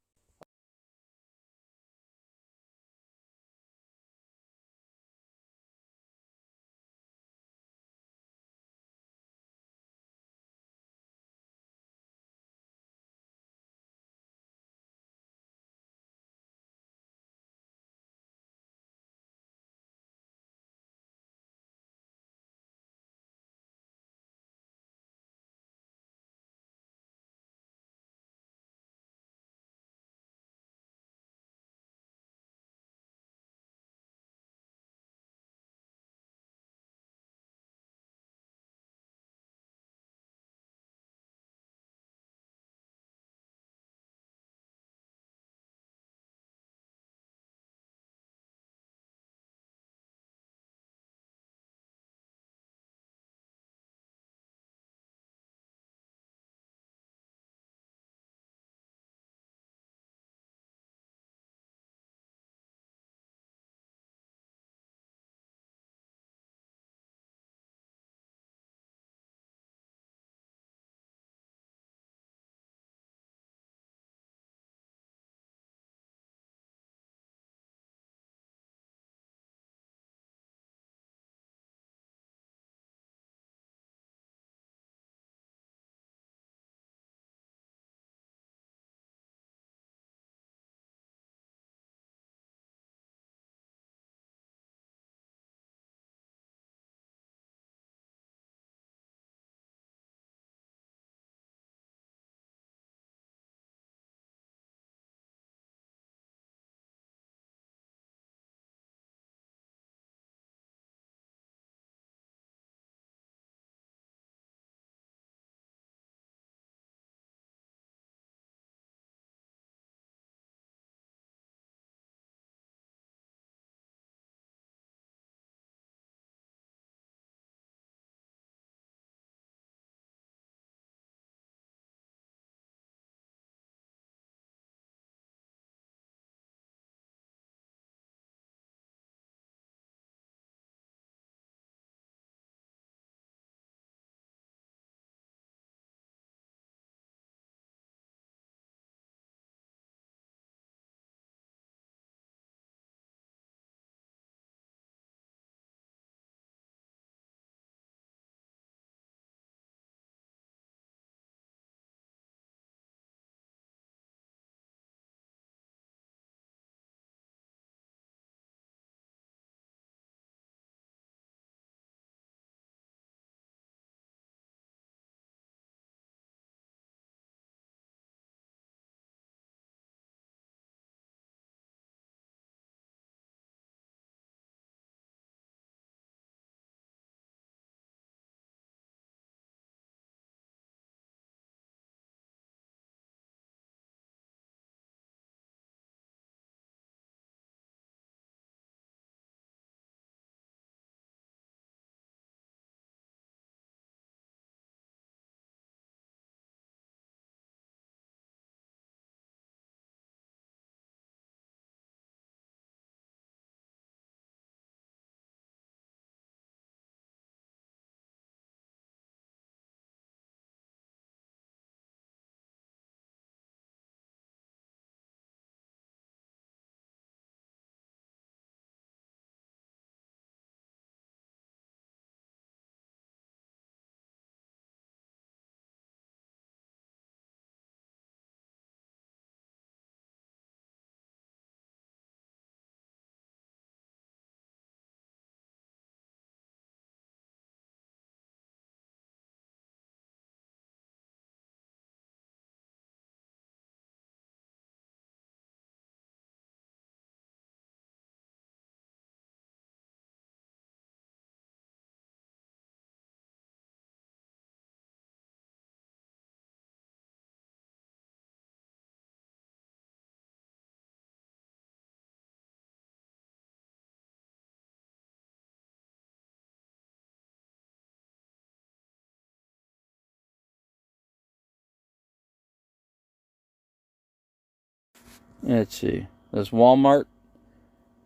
Let's see. This Walmart.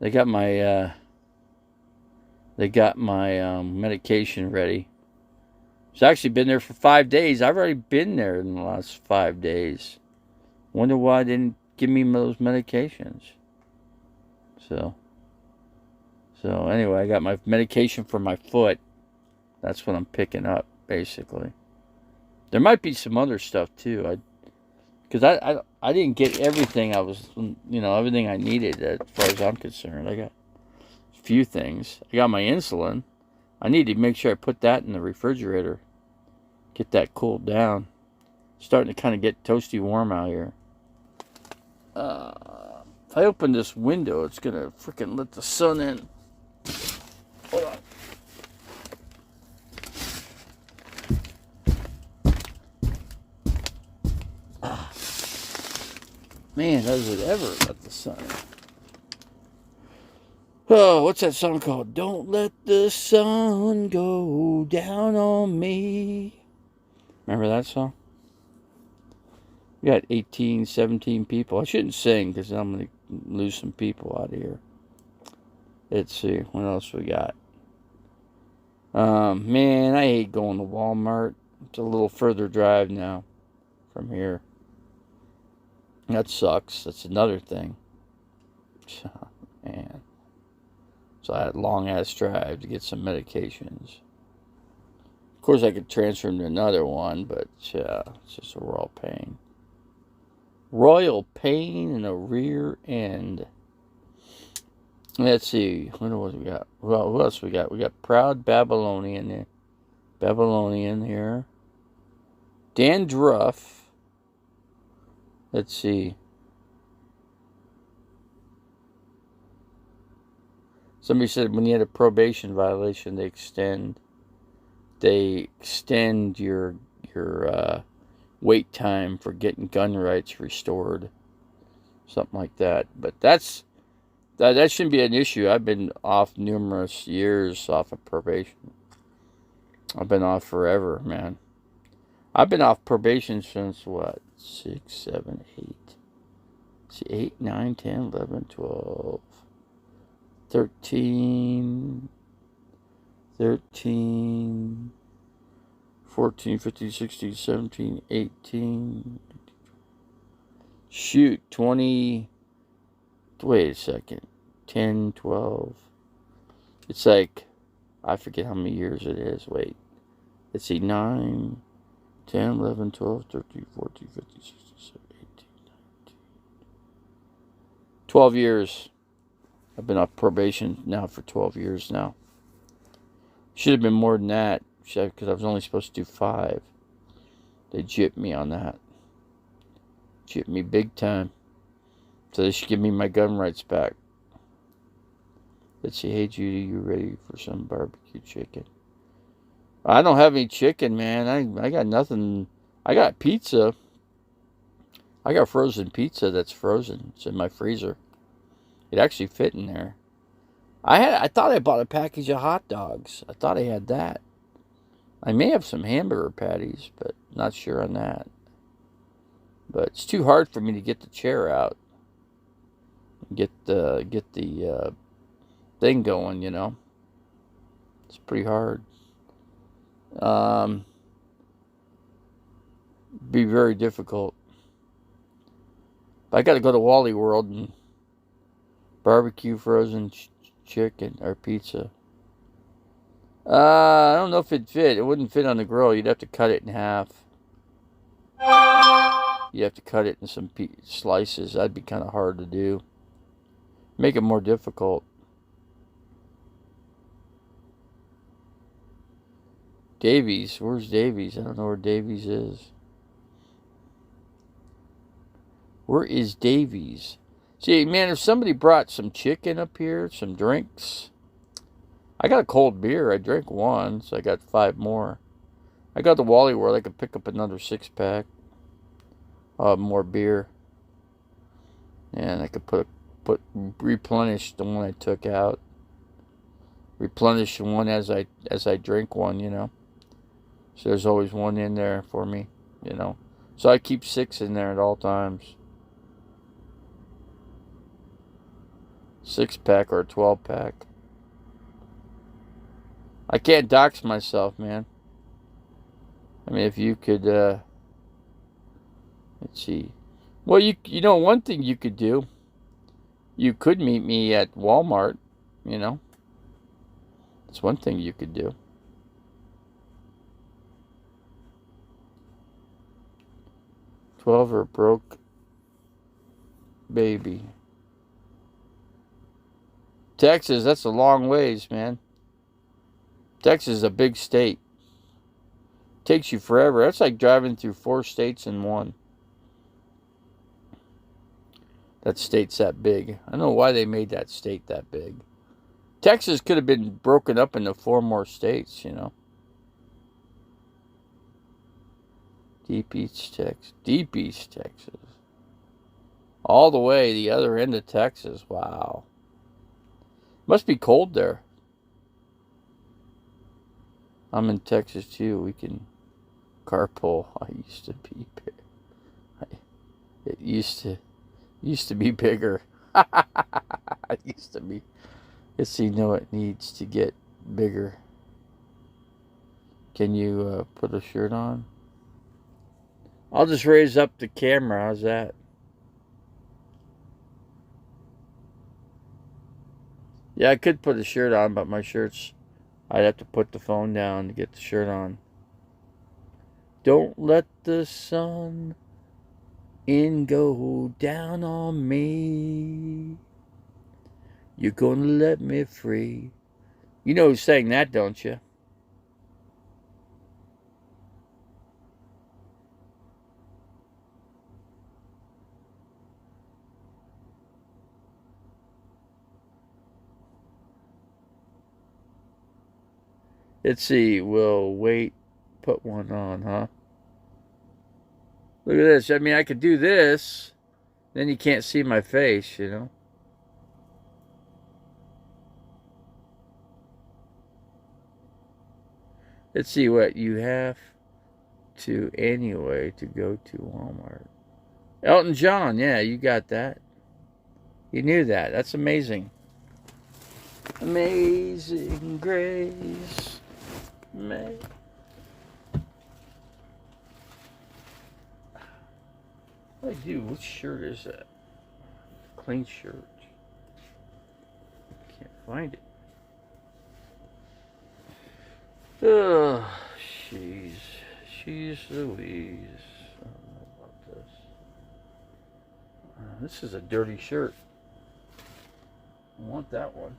They got my medication ready. It's actually been there for 5 days. I've already been there in the last 5 days. Wonder why they didn't give me those medications. So, so anyway, I got my medication for my foot. That's what I'm picking up, basically. There might be some other stuff too. Because I didn't get everything everything I needed as far as I'm concerned. I got a few things. I got my insulin. I need to make sure I put that in the refrigerator. Get that cooled down. Starting to kind of get toasty warm out here. If I open this window, it's gonna freaking let the sun in. Hold on. Man, does it ever let the sun in? Oh, what's that song called? Don't let the sun go down on me. Remember that song? We got 18, 17 people. I shouldn't sing because I'm going to lose some people out of here. Let's see. What else we got? Man, I hate going to Walmart. It's a little further drive now from here. That sucks. That's another thing. Man. So I had a long-ass drive to get some medications. Of course, I could transfer them to another one, but it's just a royal pain. Royal pain in the rear end. Let's see. What else we got? Well, what else we got? We got Proud Babylonian here. Dandruff. Let's see. Somebody said when you had a probation violation, they extend your wait time for getting gun rights restored, something like that. But that shouldn't be an issue. I've been off numerous years off of probation. I've been off forever, man. I've been off probation since what? 6, 7, 8. See, 8, 9, 10, 11, 12. 13, 14, 15, 16, 17, 18. Shoot, 20. Wait a second. 10, 12. It's like, I forget how many years it is. Wait. Let's see, 9, 10, 11, 12, 13, 14, 15, 16, 17, 18, 19. 12 years. I've been off probation now for 12 years now. Should have been more than that because I was only supposed to do 5. They gypped me on that. Gypped me big time. So they should give me my gun rights back. Let's see. Hey, Judy, you ready for some barbecue chicken? I don't have any chicken, man. I got nothing. I got pizza. I got frozen pizza that's frozen. It's in my freezer. It actually fit in there. I thought I bought a package of hot dogs. I thought I had that. I may have some hamburger patties, but not sure on that. But it's too hard for me to get the chair out. Get the thing going, you know. It's pretty hard. Be very difficult. But I got to go to Wally World and barbecue frozen chicken or pizza. I don't know if it'd fit. It wouldn't fit on the grill. You'd have to cut it in half. You have to cut it in some slices. That'd be kind of hard to do. Make it more difficult. Davies. Where's Davies? I don't know where Davies is. Where is Davies? See, man, if somebody brought some chicken up here, some drinks. I got a cold beer. I drank one, so I got 5 more. I got the Wally World. I could pick up another 6-pack. More beer. And I could replenish the one I took out. Replenish the one as I drink one, you know. So there's always one in there for me, you know. So I keep 6 in there at all times. 6-pack or a 12-pack. I can't dox myself, man. I mean, if you could, let's see. Well, you know, one thing you could do, you could meet me at Walmart, you know. That's one thing you could do. $12 or broke baby. Texas, that's a long ways, man. Texas is a big state. Takes you forever. That's like driving through 4 states in one. That state's that big. I don't know why they made that state that big. Texas could have been broken up into 4 more states, you know. Deep East Texas. All the way the other end of Texas. Wow. Must be cold there. I'm in Texas too. We can carpool. I used to be big. It used to be bigger. It used to be. Yes, you know it needs to get bigger. Can you put a shirt on? I'll just raise up the camera. How's that? Yeah, I could put a shirt on, but my shirt's... I'd have to put the phone down to get the shirt on. Don't let the sun go down on me. You're gonna let me free. You know who sang that, don't you? Let's see. We'll wait. Put one on, huh? Look at this. I mean, I could do this. Then you can't see my face, you know? Let's see what you have to anyway to go to Walmart. Elton John, yeah, you got that. You knew that. That's amazing. Amazing grace. What do I do? What shirt is that? Clean shirt. Can't find it. Oh, jeez. Jeez Louise. I don't know about this. This is a dirty shirt. I want that one.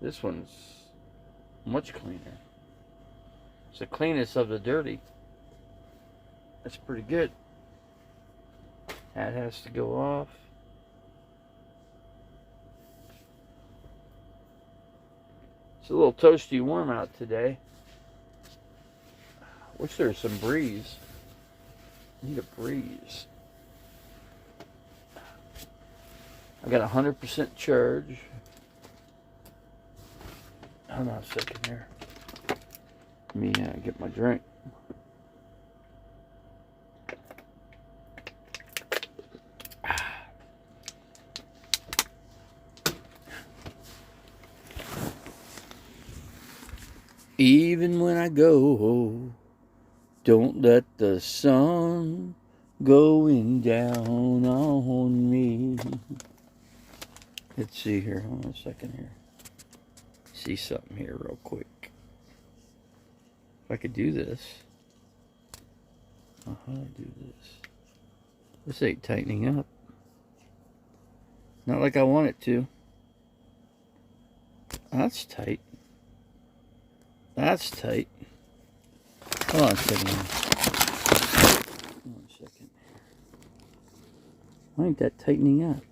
This one's much cleaner. It's the cleanest of the dirty. That's pretty good. Hat has to go off. It's a little toasty warm out today. Wish there was some breeze. Need a breeze. I got 100% charge. Hold on a second here. Let me get my drink. Even when I go, don't let the sun going down on me. Let's see here. Hold on a second here. See something here real quick. If I could do this. How do I do this? This ain't tightening up. Not like I want it to. That's tight. That's tight. Hold on a second. Hold on a second. Why ain't that tightening up?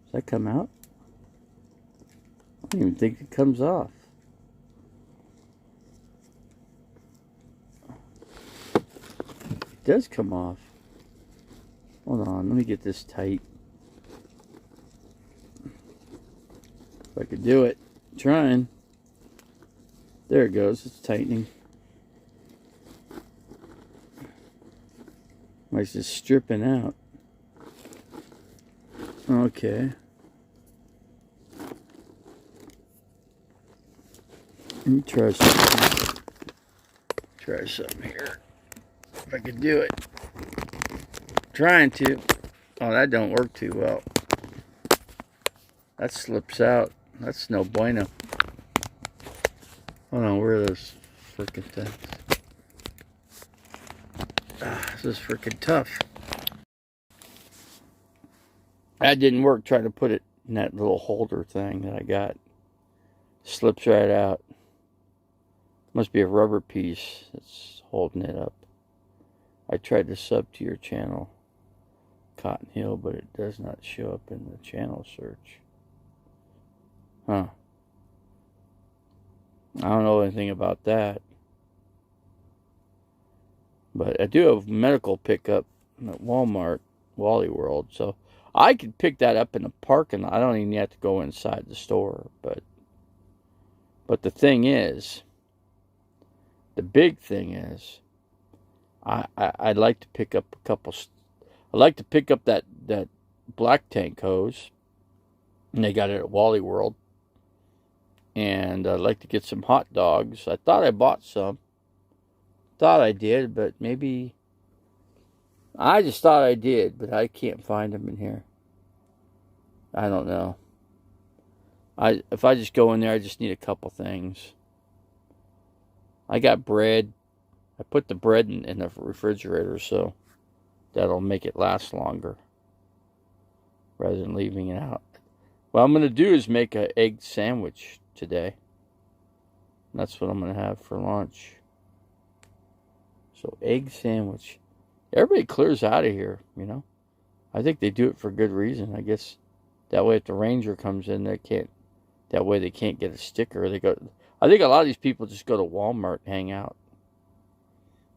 Does that come out? I don't even think it comes off. It does come off. Hold on, let me get this tight. If I could do it. I'm trying. There it goes. It's tightening. It's just stripping out. Okay. Let me try something. Try something here. If I can do it. Trying to. Oh, that don't work too well. That slips out. That's no bueno. Hold on, where are those freaking things? This is freaking tough. That didn't work. Trying to put it in that little holder thing that I got. Slips right out. Must be a rubber piece that's holding it up. I tried to sub to your channel, Cotton Hill, but it does not show up in the channel search. Huh. I don't know anything about that. But I do have medical pickup at Walmart, Wally World, so I could pick that up in the parking lot. I don't even have to go inside the store. But the thing is, the big thing is, I'd like to pick up a couple. I'd like to pick up that black tank hose, and they got it at Wally World. And I'd like to get some hot dogs. I thought I bought some. Thought I did, but maybe I just thought I did, but I can't find them in here. I don't know. If I just go in there, I just need a couple things. I got bread. I put the bread in the refrigerator, so that'll make it last longer rather than leaving it out. What I'm going to do is make an egg sandwich today. That's what I'm going to have for lunch. So, egg sandwich. Everybody clears out of here, you know. I think they do it for good reason. I guess that way if the ranger comes in, they can't get a sticker. I think a lot of these people just go to Walmart and hang out.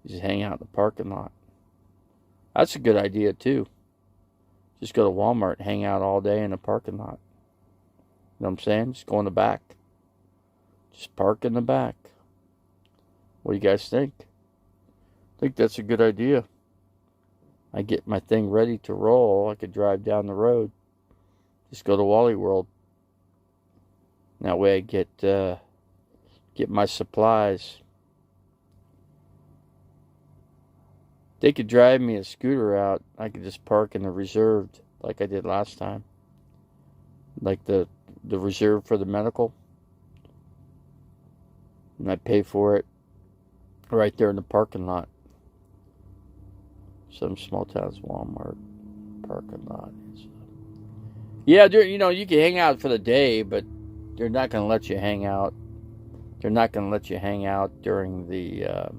Just hang out in the parking lot. That's a good idea too. Just go to Walmart and hang out all day in the parking lot. You know what I'm saying? Just go in the back. Just park in the back. What do you guys think? I think that's a good idea. I get my thing ready to roll. I could drive down the road. Just go to Wally World. That way I get my supplies. They could drive me a scooter out. I could just park in the reserved like I did last time. Like the reserve for the medical. And I pay for it right there in the parking lot. Some small towns Walmart parking lot. Yeah, you can hang out for the day, but they're not going to let you hang out. They're not going to let you hang out during the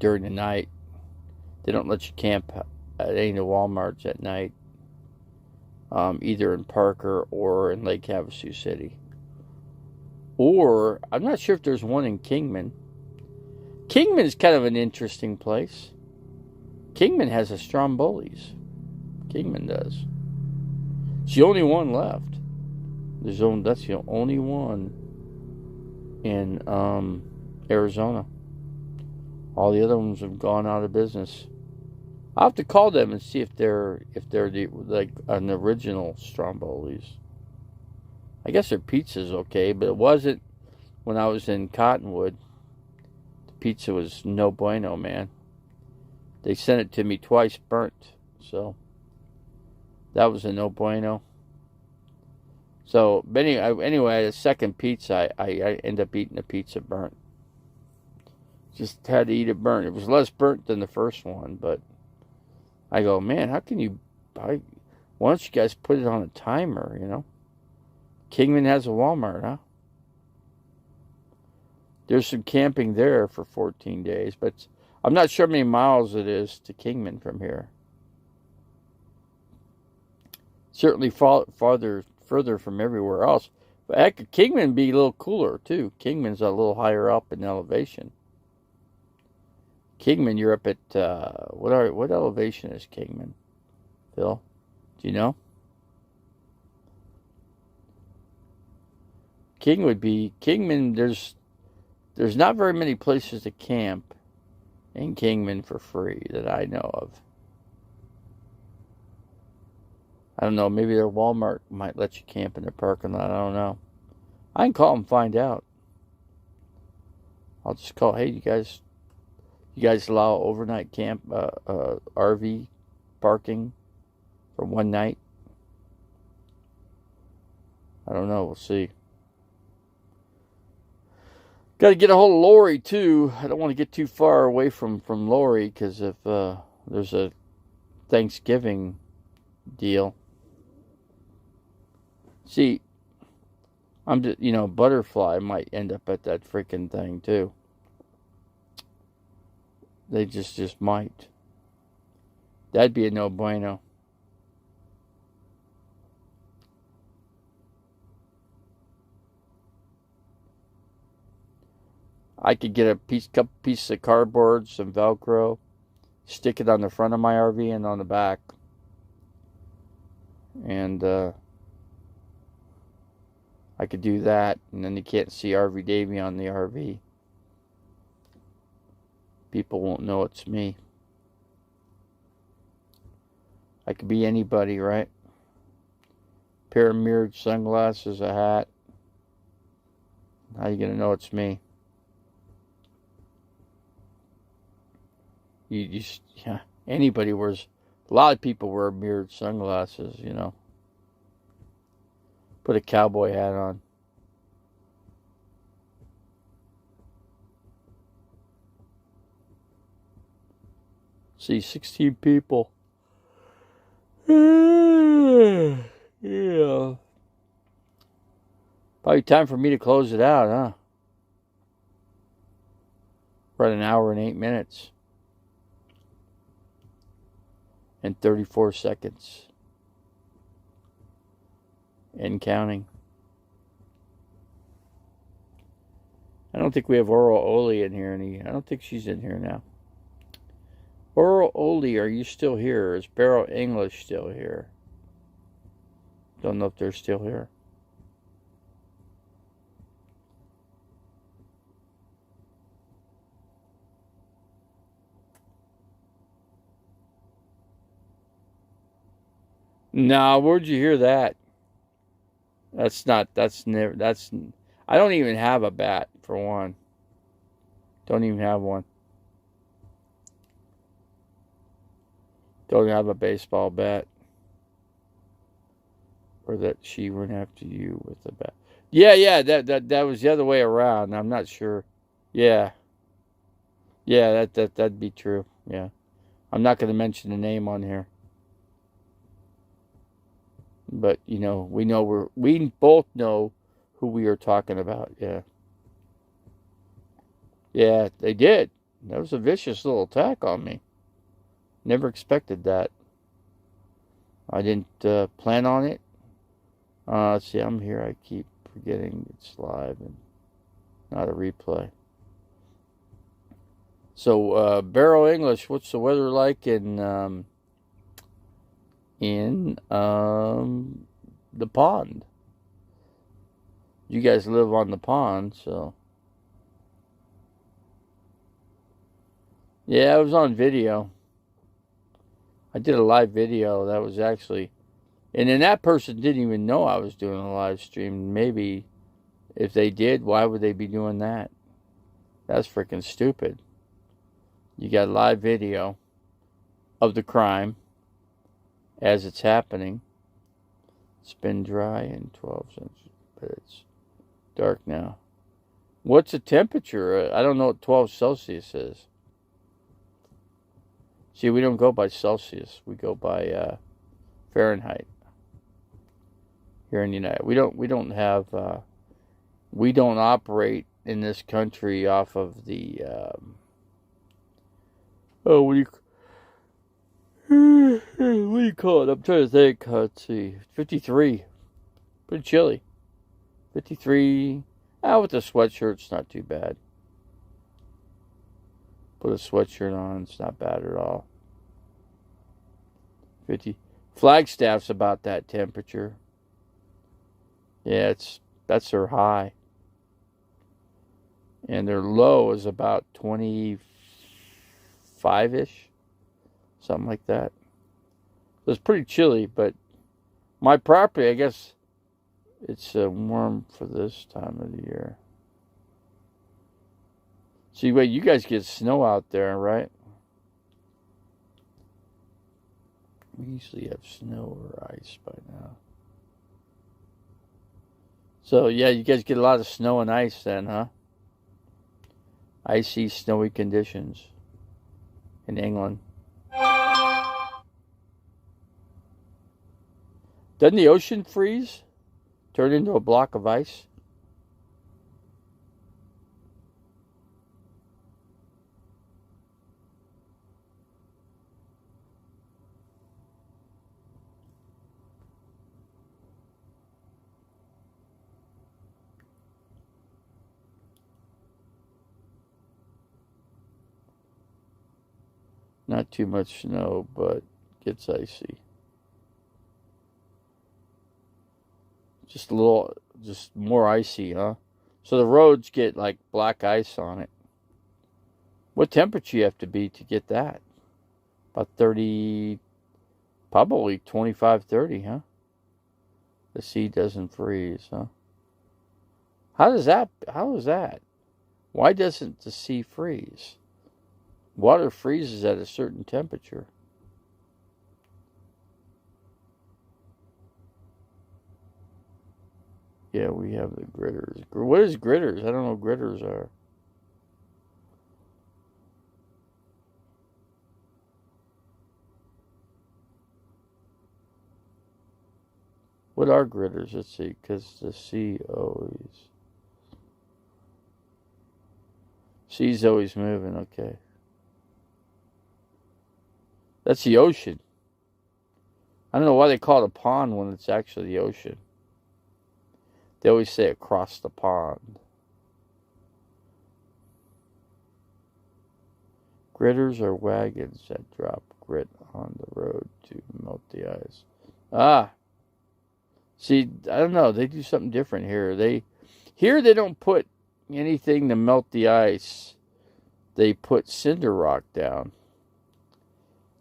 night. They don't let you camp at any of the Walmarts at night, either in Parker or in Lake Havasu City. Or, I'm not sure if there's one in Kingman. Kingman is kind of an interesting place. Kingman has a Stromboli's. Kingman does. It's the only one left. That's the only one in Arizona. All the other ones have gone out of business. I'll have to call them and see if they're like an original Stromboli's. I guess their pizza's okay, but it wasn't when I was in Cottonwood. The pizza was no bueno, man. They sent it to me twice burnt, so that was a no bueno. So, but anyway, the second pizza, I ended up eating the pizza burnt. Just had to eat it burnt. It was less burnt than the first one, but I go, man, how can you why don't you guys put it on a timer, you know? Kingman has a Walmart, huh? There's some camping there for 14 days, but I'm not sure how many miles it is to Kingman from here. Certainly further from everywhere else. But heck, Kingman would be a little cooler, too. Kingman's a little higher up in elevation. Kingman, you're up at, what elevation is Kingman? Phil, do you know? Kingman, there's not very many places to camp in Kingman for free that I know of. I don't know. Maybe their Walmart might let you camp in their parking lot. I don't know. I can call them and find out. I'll just call. Hey, you guys allow overnight camp, RV parking for one night? I don't know. We'll see. Got to get a hold of Lori too. I don't want to get too far away from Lori because if there's a Thanksgiving deal. See, I'm just, Butterfly might end up at that freaking thing too. They just might. That'd be a no bueno. I could get a couple pieces of cardboard, some Velcro, stick it on the front of my RV and on the back. And I could do that, and then you can't see RV Davey on the RV. People won't know it's me. I could be anybody, right? Pair of mirrored sunglasses, a hat. How you gonna know it's me? Yeah, anybody wears. A lot of people wear mirrored sunglasses, Put a cowboy hat on. See, 16 people. Yeah. Probably time for me to close it out, huh? We're at 1 hour and 8 minutes. And 34 seconds. And counting. I don't think we have Oral Oli in here. I don't think she's in here now. Oral Oli, are you still here? Is Barrow English still here? Don't know if they're still here. No, where'd you hear that? I don't even have a bat, for one. Don't even have one. Don't have a baseball bat. Or that she went after you with a bat. Yeah, that was the other way around. I'm not sure. Yeah. Yeah, that'd be true. Yeah. I'm not going to mention the name on here. But, we both know who we are talking about. Yeah. Yeah, they did. That was a vicious little attack on me. Never expected that. I didn't plan on it. Let's see, I'm here. I keep forgetting it's live and not a replay. So, Barrow English, what's the weather like in the pond? You guys live on the pond, so. Yeah, it was on video. I did a live video that was actually, and then that person didn't even know I was doing a live stream. Maybe if they did, why would they be doing that? That's freaking stupid. You got live video of the crime as it's happening. It's been dry in 12 cents, but it's dark now. What's the temperature? I don't know what 12 Celsius is. See, we don't go by Celsius. We go by Fahrenheit. Here in the United, we don't operate in this country off of the what do you call it? I'm trying to think. Let's see, 53, pretty chilly. 53. With the sweatshirt, it's not too bad. Put a sweatshirt on, it's not bad at all. 50. Flagstaff's about that temperature. Yeah, that's their high. And their low is about 25-ish. Something like that. So it's pretty chilly, but My property, I guess it's warm for this time of the year. See, wait, you guys get snow out there, right? We usually have snow or ice by now. So, yeah, you guys get a lot of snow and ice then, huh? Icy, snowy conditions in England. Doesn't the ocean freeze? Turn into a block of ice? Not too much snow, but gets icy. Just a little, just more icy, huh? So the roads get like black ice on it. What temperature you have to be to get that? About 30, probably 25, 30, huh? The sea doesn't freeze, huh? How is that? Why doesn't the sea freeze? Water freezes at a certain temperature. Yeah, we have the gritters. What is gritters? I don't know what gritters are. What are gritters? Let's see, because the sea's always moving. Okay, that's the ocean. I don't know why they call it a pond when it's actually the ocean. They always say across the pond. Gritters are wagons that drop grit on the road to melt the ice. Ah, see, I don't know. They do something different here. Here they don't put anything to melt the ice. They put cinder rock down.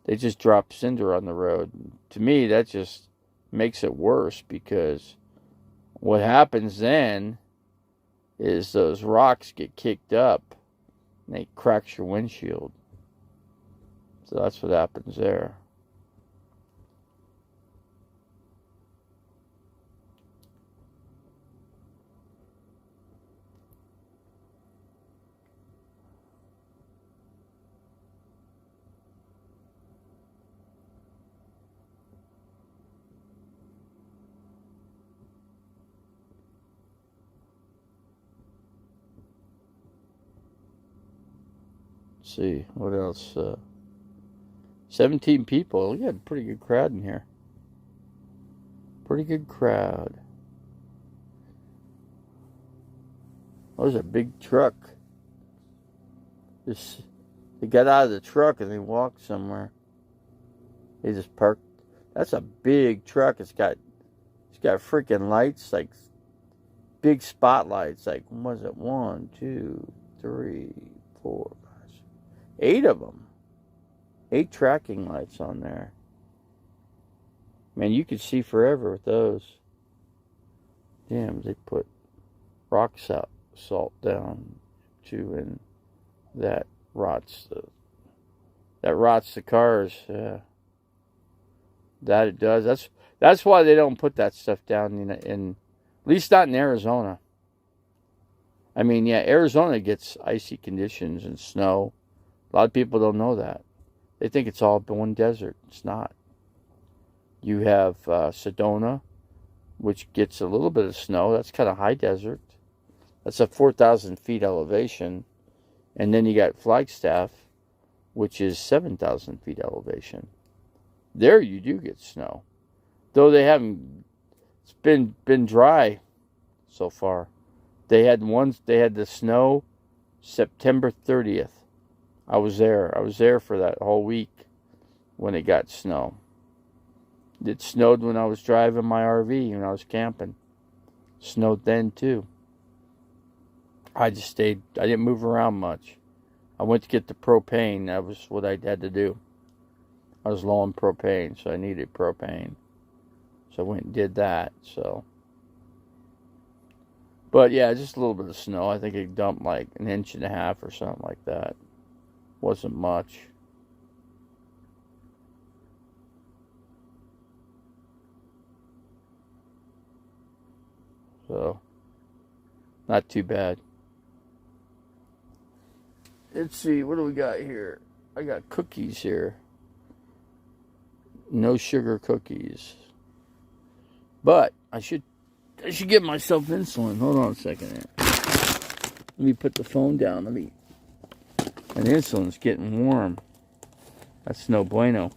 They just drop cinder on the road. To me, that just makes it worse because what happens then is those rocks get kicked up and they cracks your windshield. So that's what happens there. Let's see, what else? 17 people. We had a pretty good crowd in here. Pretty good crowd. Oh, there's a big truck. They got out of the truck and they walked somewhere. They just parked. That's a big truck. It's got freaking lights, like big spotlights. Like, what was it? 1, 2, 3, 4, 5, 8 of them. 8 tracking lights on there. Man, you could see forever with those. Damn, they put rock salt down too, and that rots the cars. Yeah, that it does. That's why they don't put that stuff down in at least not in Arizona. I mean, yeah, Arizona gets icy conditions and snow. A lot of people don't know that. They think it's all one desert. It's not. You have Sedona, which gets a little bit of snow. That's kind of high desert. That's a 4,000 feet elevation. And then you got Flagstaff, which is 7,000 feet elevation. There you do get snow. Though they haven't, it's been dry so far. They had the snow September 30th. I was there. I was there for that whole week when it got snow. It snowed when I was driving my RV, when I was camping. Snowed then too. I just stayed. I didn't move around much. I went to get the propane. That was what I had to do. I was low on propane, so I needed propane. So I went and did that. So, but yeah, just a little bit of snow. I think it dumped like an inch and a half or something like that. Wasn't much. So, not too bad. Let's see, what do we got here? I got cookies here. No sugar cookies. But I should give myself insulin. Hold on a second here. Let me put the phone down. And the insulin's getting warm. That's no bueno.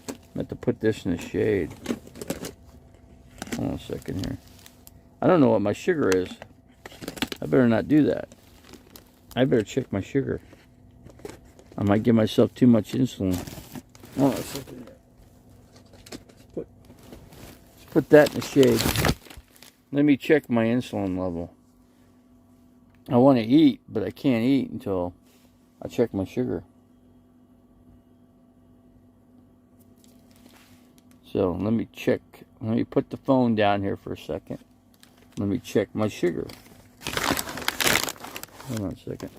I have to put this in the shade. Hold on a second here. I don't know what my sugar is. I better not do that. I better check my sugar. I might give myself too much insulin. Hold on a second here. Let's put that in the shade. Let me check my insulin level. I want to eat, but I can't eat until I check my sugar. So let me check. Let me put the phone down here for a second. Let me check my sugar. Hold on a second.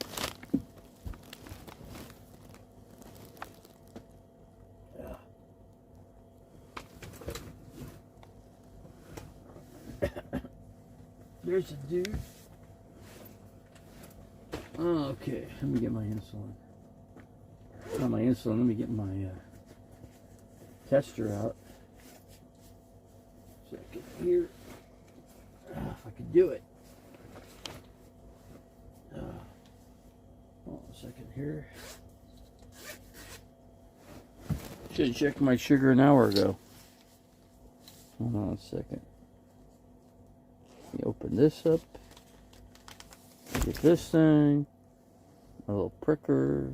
There's a dude. Okay, let me get my insulin. Not my insulin, let me get my tester out. Second here. If I could do it. Hold on a second here. Should have checked my sugar an hour ago. Hold on a second. Let me open this up. Get this thing. A little pricker.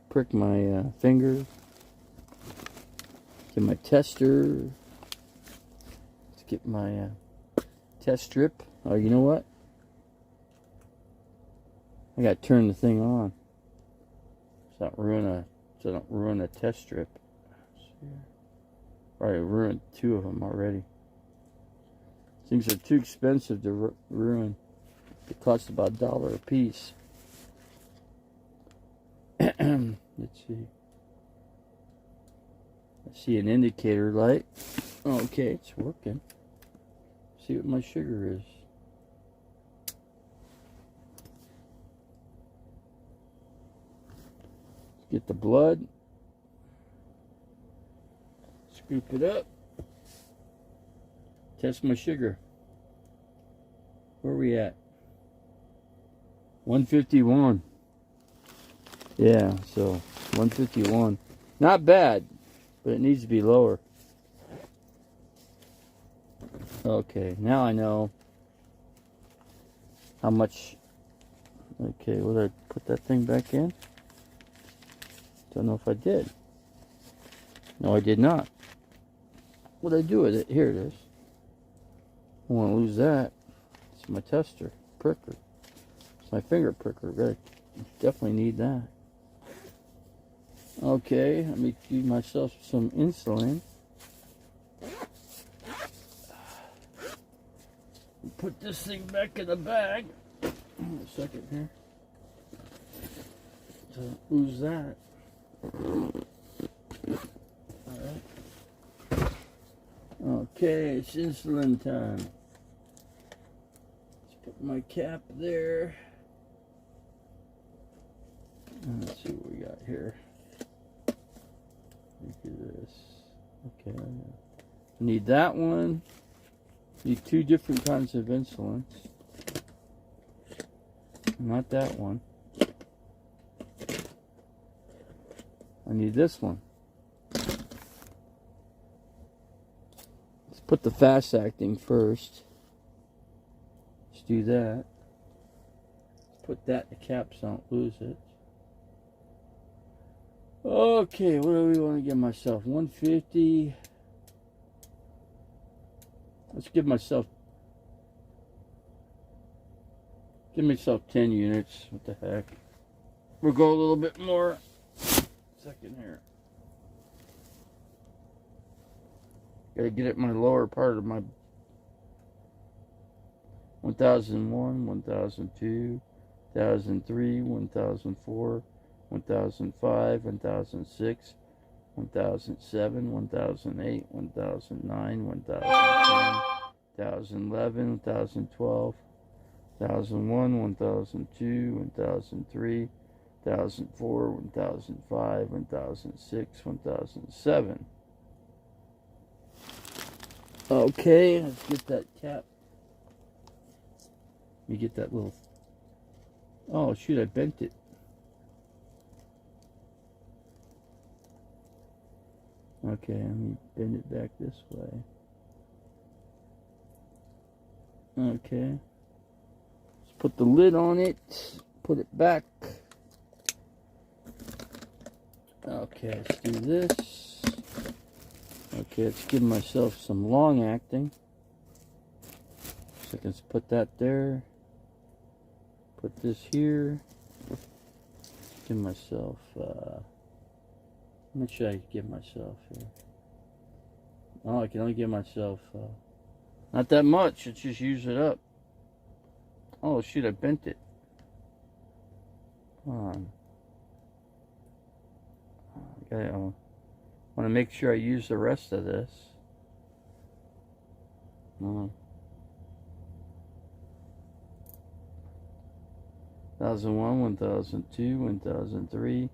Prick my finger. Get my tester. Let's get my test strip. Oh, you know what? I gotta turn the thing on. So I don't ruin a test strip. Already ruined 2 of them already. Things are too expensive to ruin. It costs about $1 a piece. Let's see. I see an indicator light. Okay, it's working. See what my sugar is. Let's get the blood. Scoop it up. Test my sugar. Where are we at? 151. Yeah, so 151. Not bad, but it needs to be lower. Okay, now I know how much. Okay, will I put that thing back in? Don't know if I did. No, I did not. What did I do with it? Here it is. I don't want to lose that. It's my tester, pricker. It's my finger pricker. I definitely need that. Okay, let me give myself some insulin. Put this thing back in the bag. A second here. Don't lose that. Alright. Okay, it's insulin time. Let's put my cap there. Let's see what we got here. Look at this. Okay. Need that one. Need 2 different kinds of insulins. Not that one. I need this one. Let's put the fast acting first. Let's do that. Let's put that in the cap so I don't lose it. Okay, what do we want to give myself? 150. Let's give myself 10 units. What the heck? We'll go a little bit more. Second here. Gotta get it in my lower part of my 1001, 1002, 1003, 1004, 1005, 1006, 1007, 1008, 1009, 1010, 1011, 1012, 1001, 1002, 1003, 1004, 1005, 1006, 1007. Okay, let's get that cap. Let me get that little... Oh, shoot, I bent it. Okay, let me bend it back this way. Okay. Let's put the lid on it. Put it back. Okay, let's do this. Okay, let's give myself some long acting. So I can put that there. Put this here. Give myself, how much should I give myself here? Oh, I can only give myself, not that much. Let's just use it up. Oh, shoot, I bent it. Come on. Okay, I want to make sure I use the rest of this. 1001, 1002, 1003,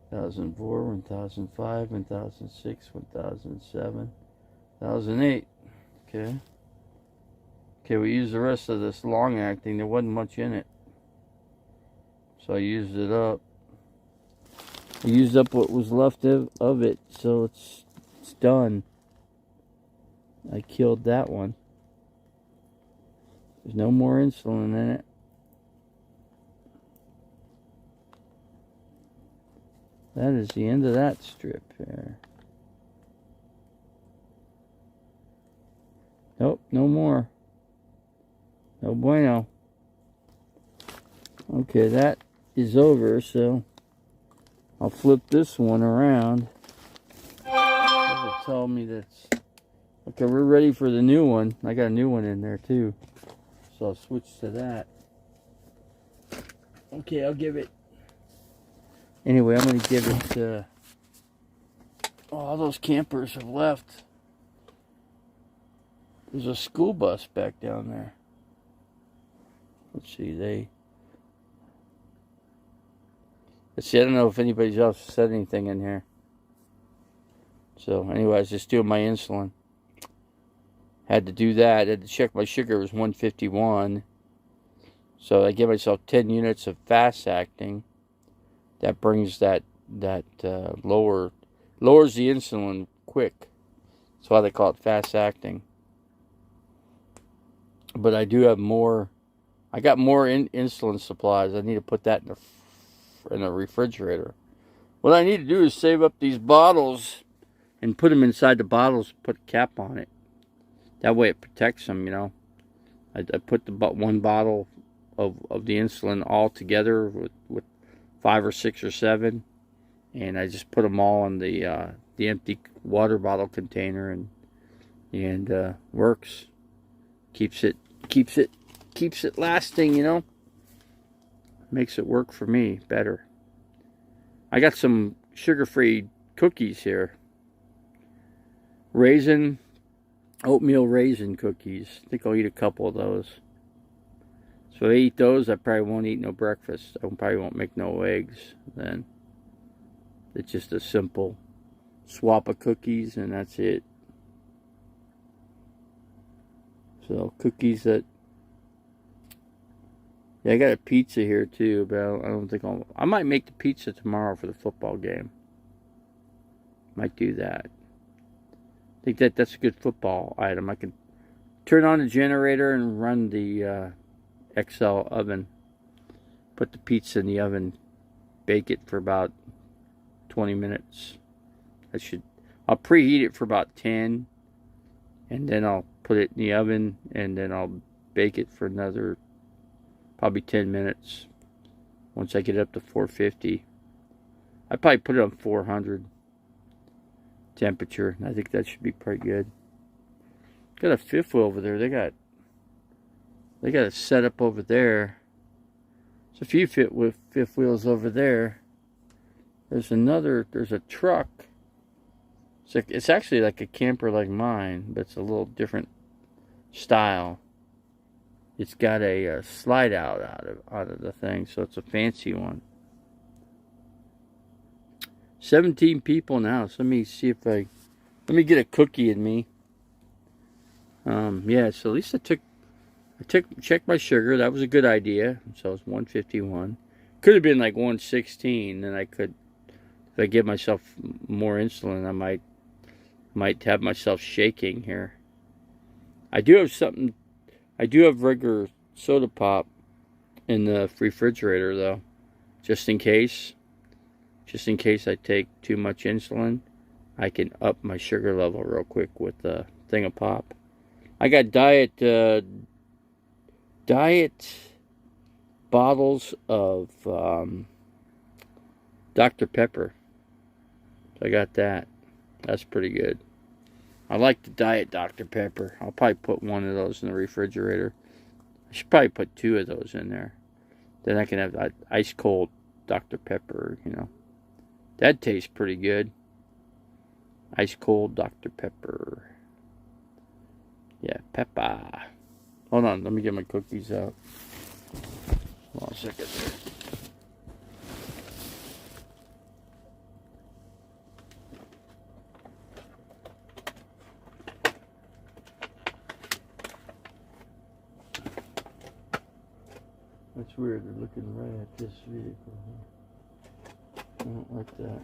1004, 1005, 1006, 1007, 1008. Okay. Okay, we used the rest of this long acting. There wasn't much in it. So I used it up. I used up what was left of it, so it's done. I killed that one. There's no more insulin in it. That is the end of that strip here. Nope, no more. No bueno. Okay, that is over, so I'll flip this one around. It'll tell me that's... Okay, we're ready for the new one. I got a new one in there too. So I'll switch to that. Okay, I'll give it... Anyway, I'm going to give it... Oh, all those campers have left. There's a school bus back down there. Let's see, Let's see, I don't know if anybody else said anything in here. So, anyway, I was just doing my insulin. Had to do that. Had to check my sugar. It was 151. So, I give myself 10 units of fast acting. That brings that lowers the insulin quick. That's why they call it fast acting. But I do have more. I got more insulin supplies. I need to put that in the refrigerator. What I need to do is save up these bottles and put them inside the bottles. Put a cap on it. That way it protects them. You know, I put the one bottle of the insulin all together with 5 or 6 or 7, and I just put them all in the empty water bottle container, and works. Keeps it lasting, you know. Makes it work for me better. I got some sugar-free cookies here. Oatmeal raisin cookies. I think I'll eat a couple of those. So if I eat those, I probably won't eat no breakfast. I probably won't make no eggs then. It's just a simple swap of cookies, and that's it. So cookies that... Yeah, I got a pizza here too, but I don't think I might make the pizza tomorrow for the football game. Might do that. I think that's a good football item. I can turn on the generator and run the XL oven. Put the pizza in the oven. Bake it for about 20 minutes. I'll preheat it for about 10. And then I'll put it in the oven. And then I'll bake it for another probably 10 minutes. Once I get it up to 450. I probably put it on 400 temperature. I think that should be pretty good. Got a fifth wheel over there. They got it set up over there. There's a few fifth wheels over there. There's a truck. It's actually like a camper like mine, but it's a little different style. It's got a slide out of the thing, so it's a fancy one. 17 people now. So let me see if let me get a cookie in me. Yeah. So at least checked my sugar. That was a good idea. So it's 151. Could have been like 116, and if I give myself more insulin, I might have myself shaking here. I do have regular soda pop in the refrigerator though, just in case I take too much insulin, I can up my sugar level real quick with the thing of pop. I got diet bottles of Dr. Pepper. So I got that. That's pretty good. I like the diet Dr. Pepper. I'll probably put one of those in the refrigerator. I should probably put 2 of those in there. Then I can have that ice cold Dr. Pepper, you know. That tastes pretty good. Ice cold Dr. Pepper. Yeah, pepper. Hold on, let me get my cookies out. Hold on a second there. That's weird, they're looking right at this vehicle. I don't like that.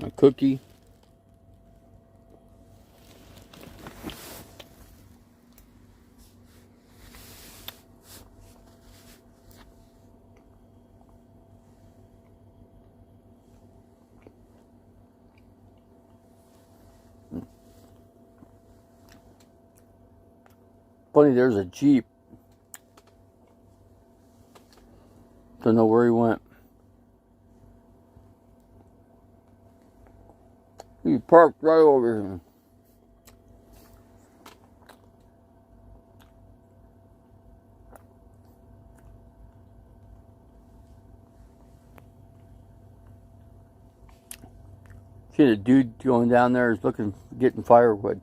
My cookie. Funny, there's a Jeep. Don't know where he went. He parked right over here. See the dude going down there is getting firewood.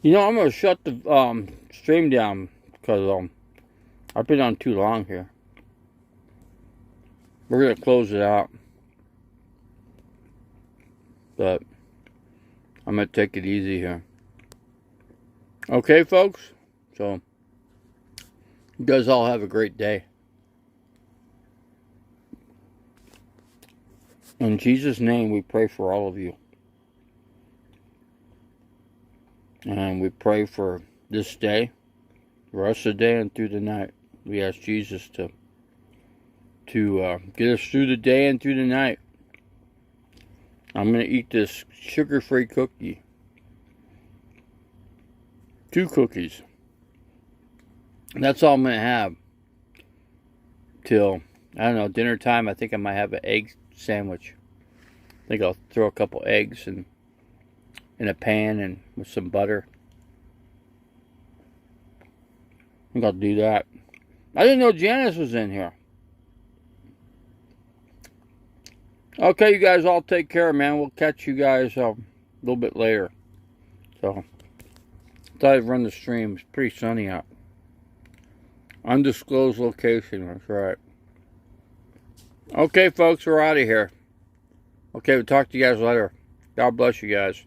You know, I'm gonna shut the stream down because I've been on too long here. We're gonna close it out. But I'm going to take it easy here. Okay, folks? So, you guys all have a great day. In Jesus' name, we pray for all of you. And we pray for this day, the rest of the day, and through the night. We ask Jesus to get us through the day and through the night. I'm going to eat this sugar-free cookie. 2 cookies. That's all I'm going to have till, I don't know, dinner time. I think I might have an egg sandwich. I think I'll throw a couple eggs in a pan and with some butter. I think I'll do that. I didn't know Janice was in here. Okay, you guys all take care, man. We'll catch you guys a little bit later. So, thought I'd run the stream. It's pretty sunny out. Undisclosed location, that's right. Okay, folks, we're out of here. Okay, we'll talk to you guys later. God bless you guys.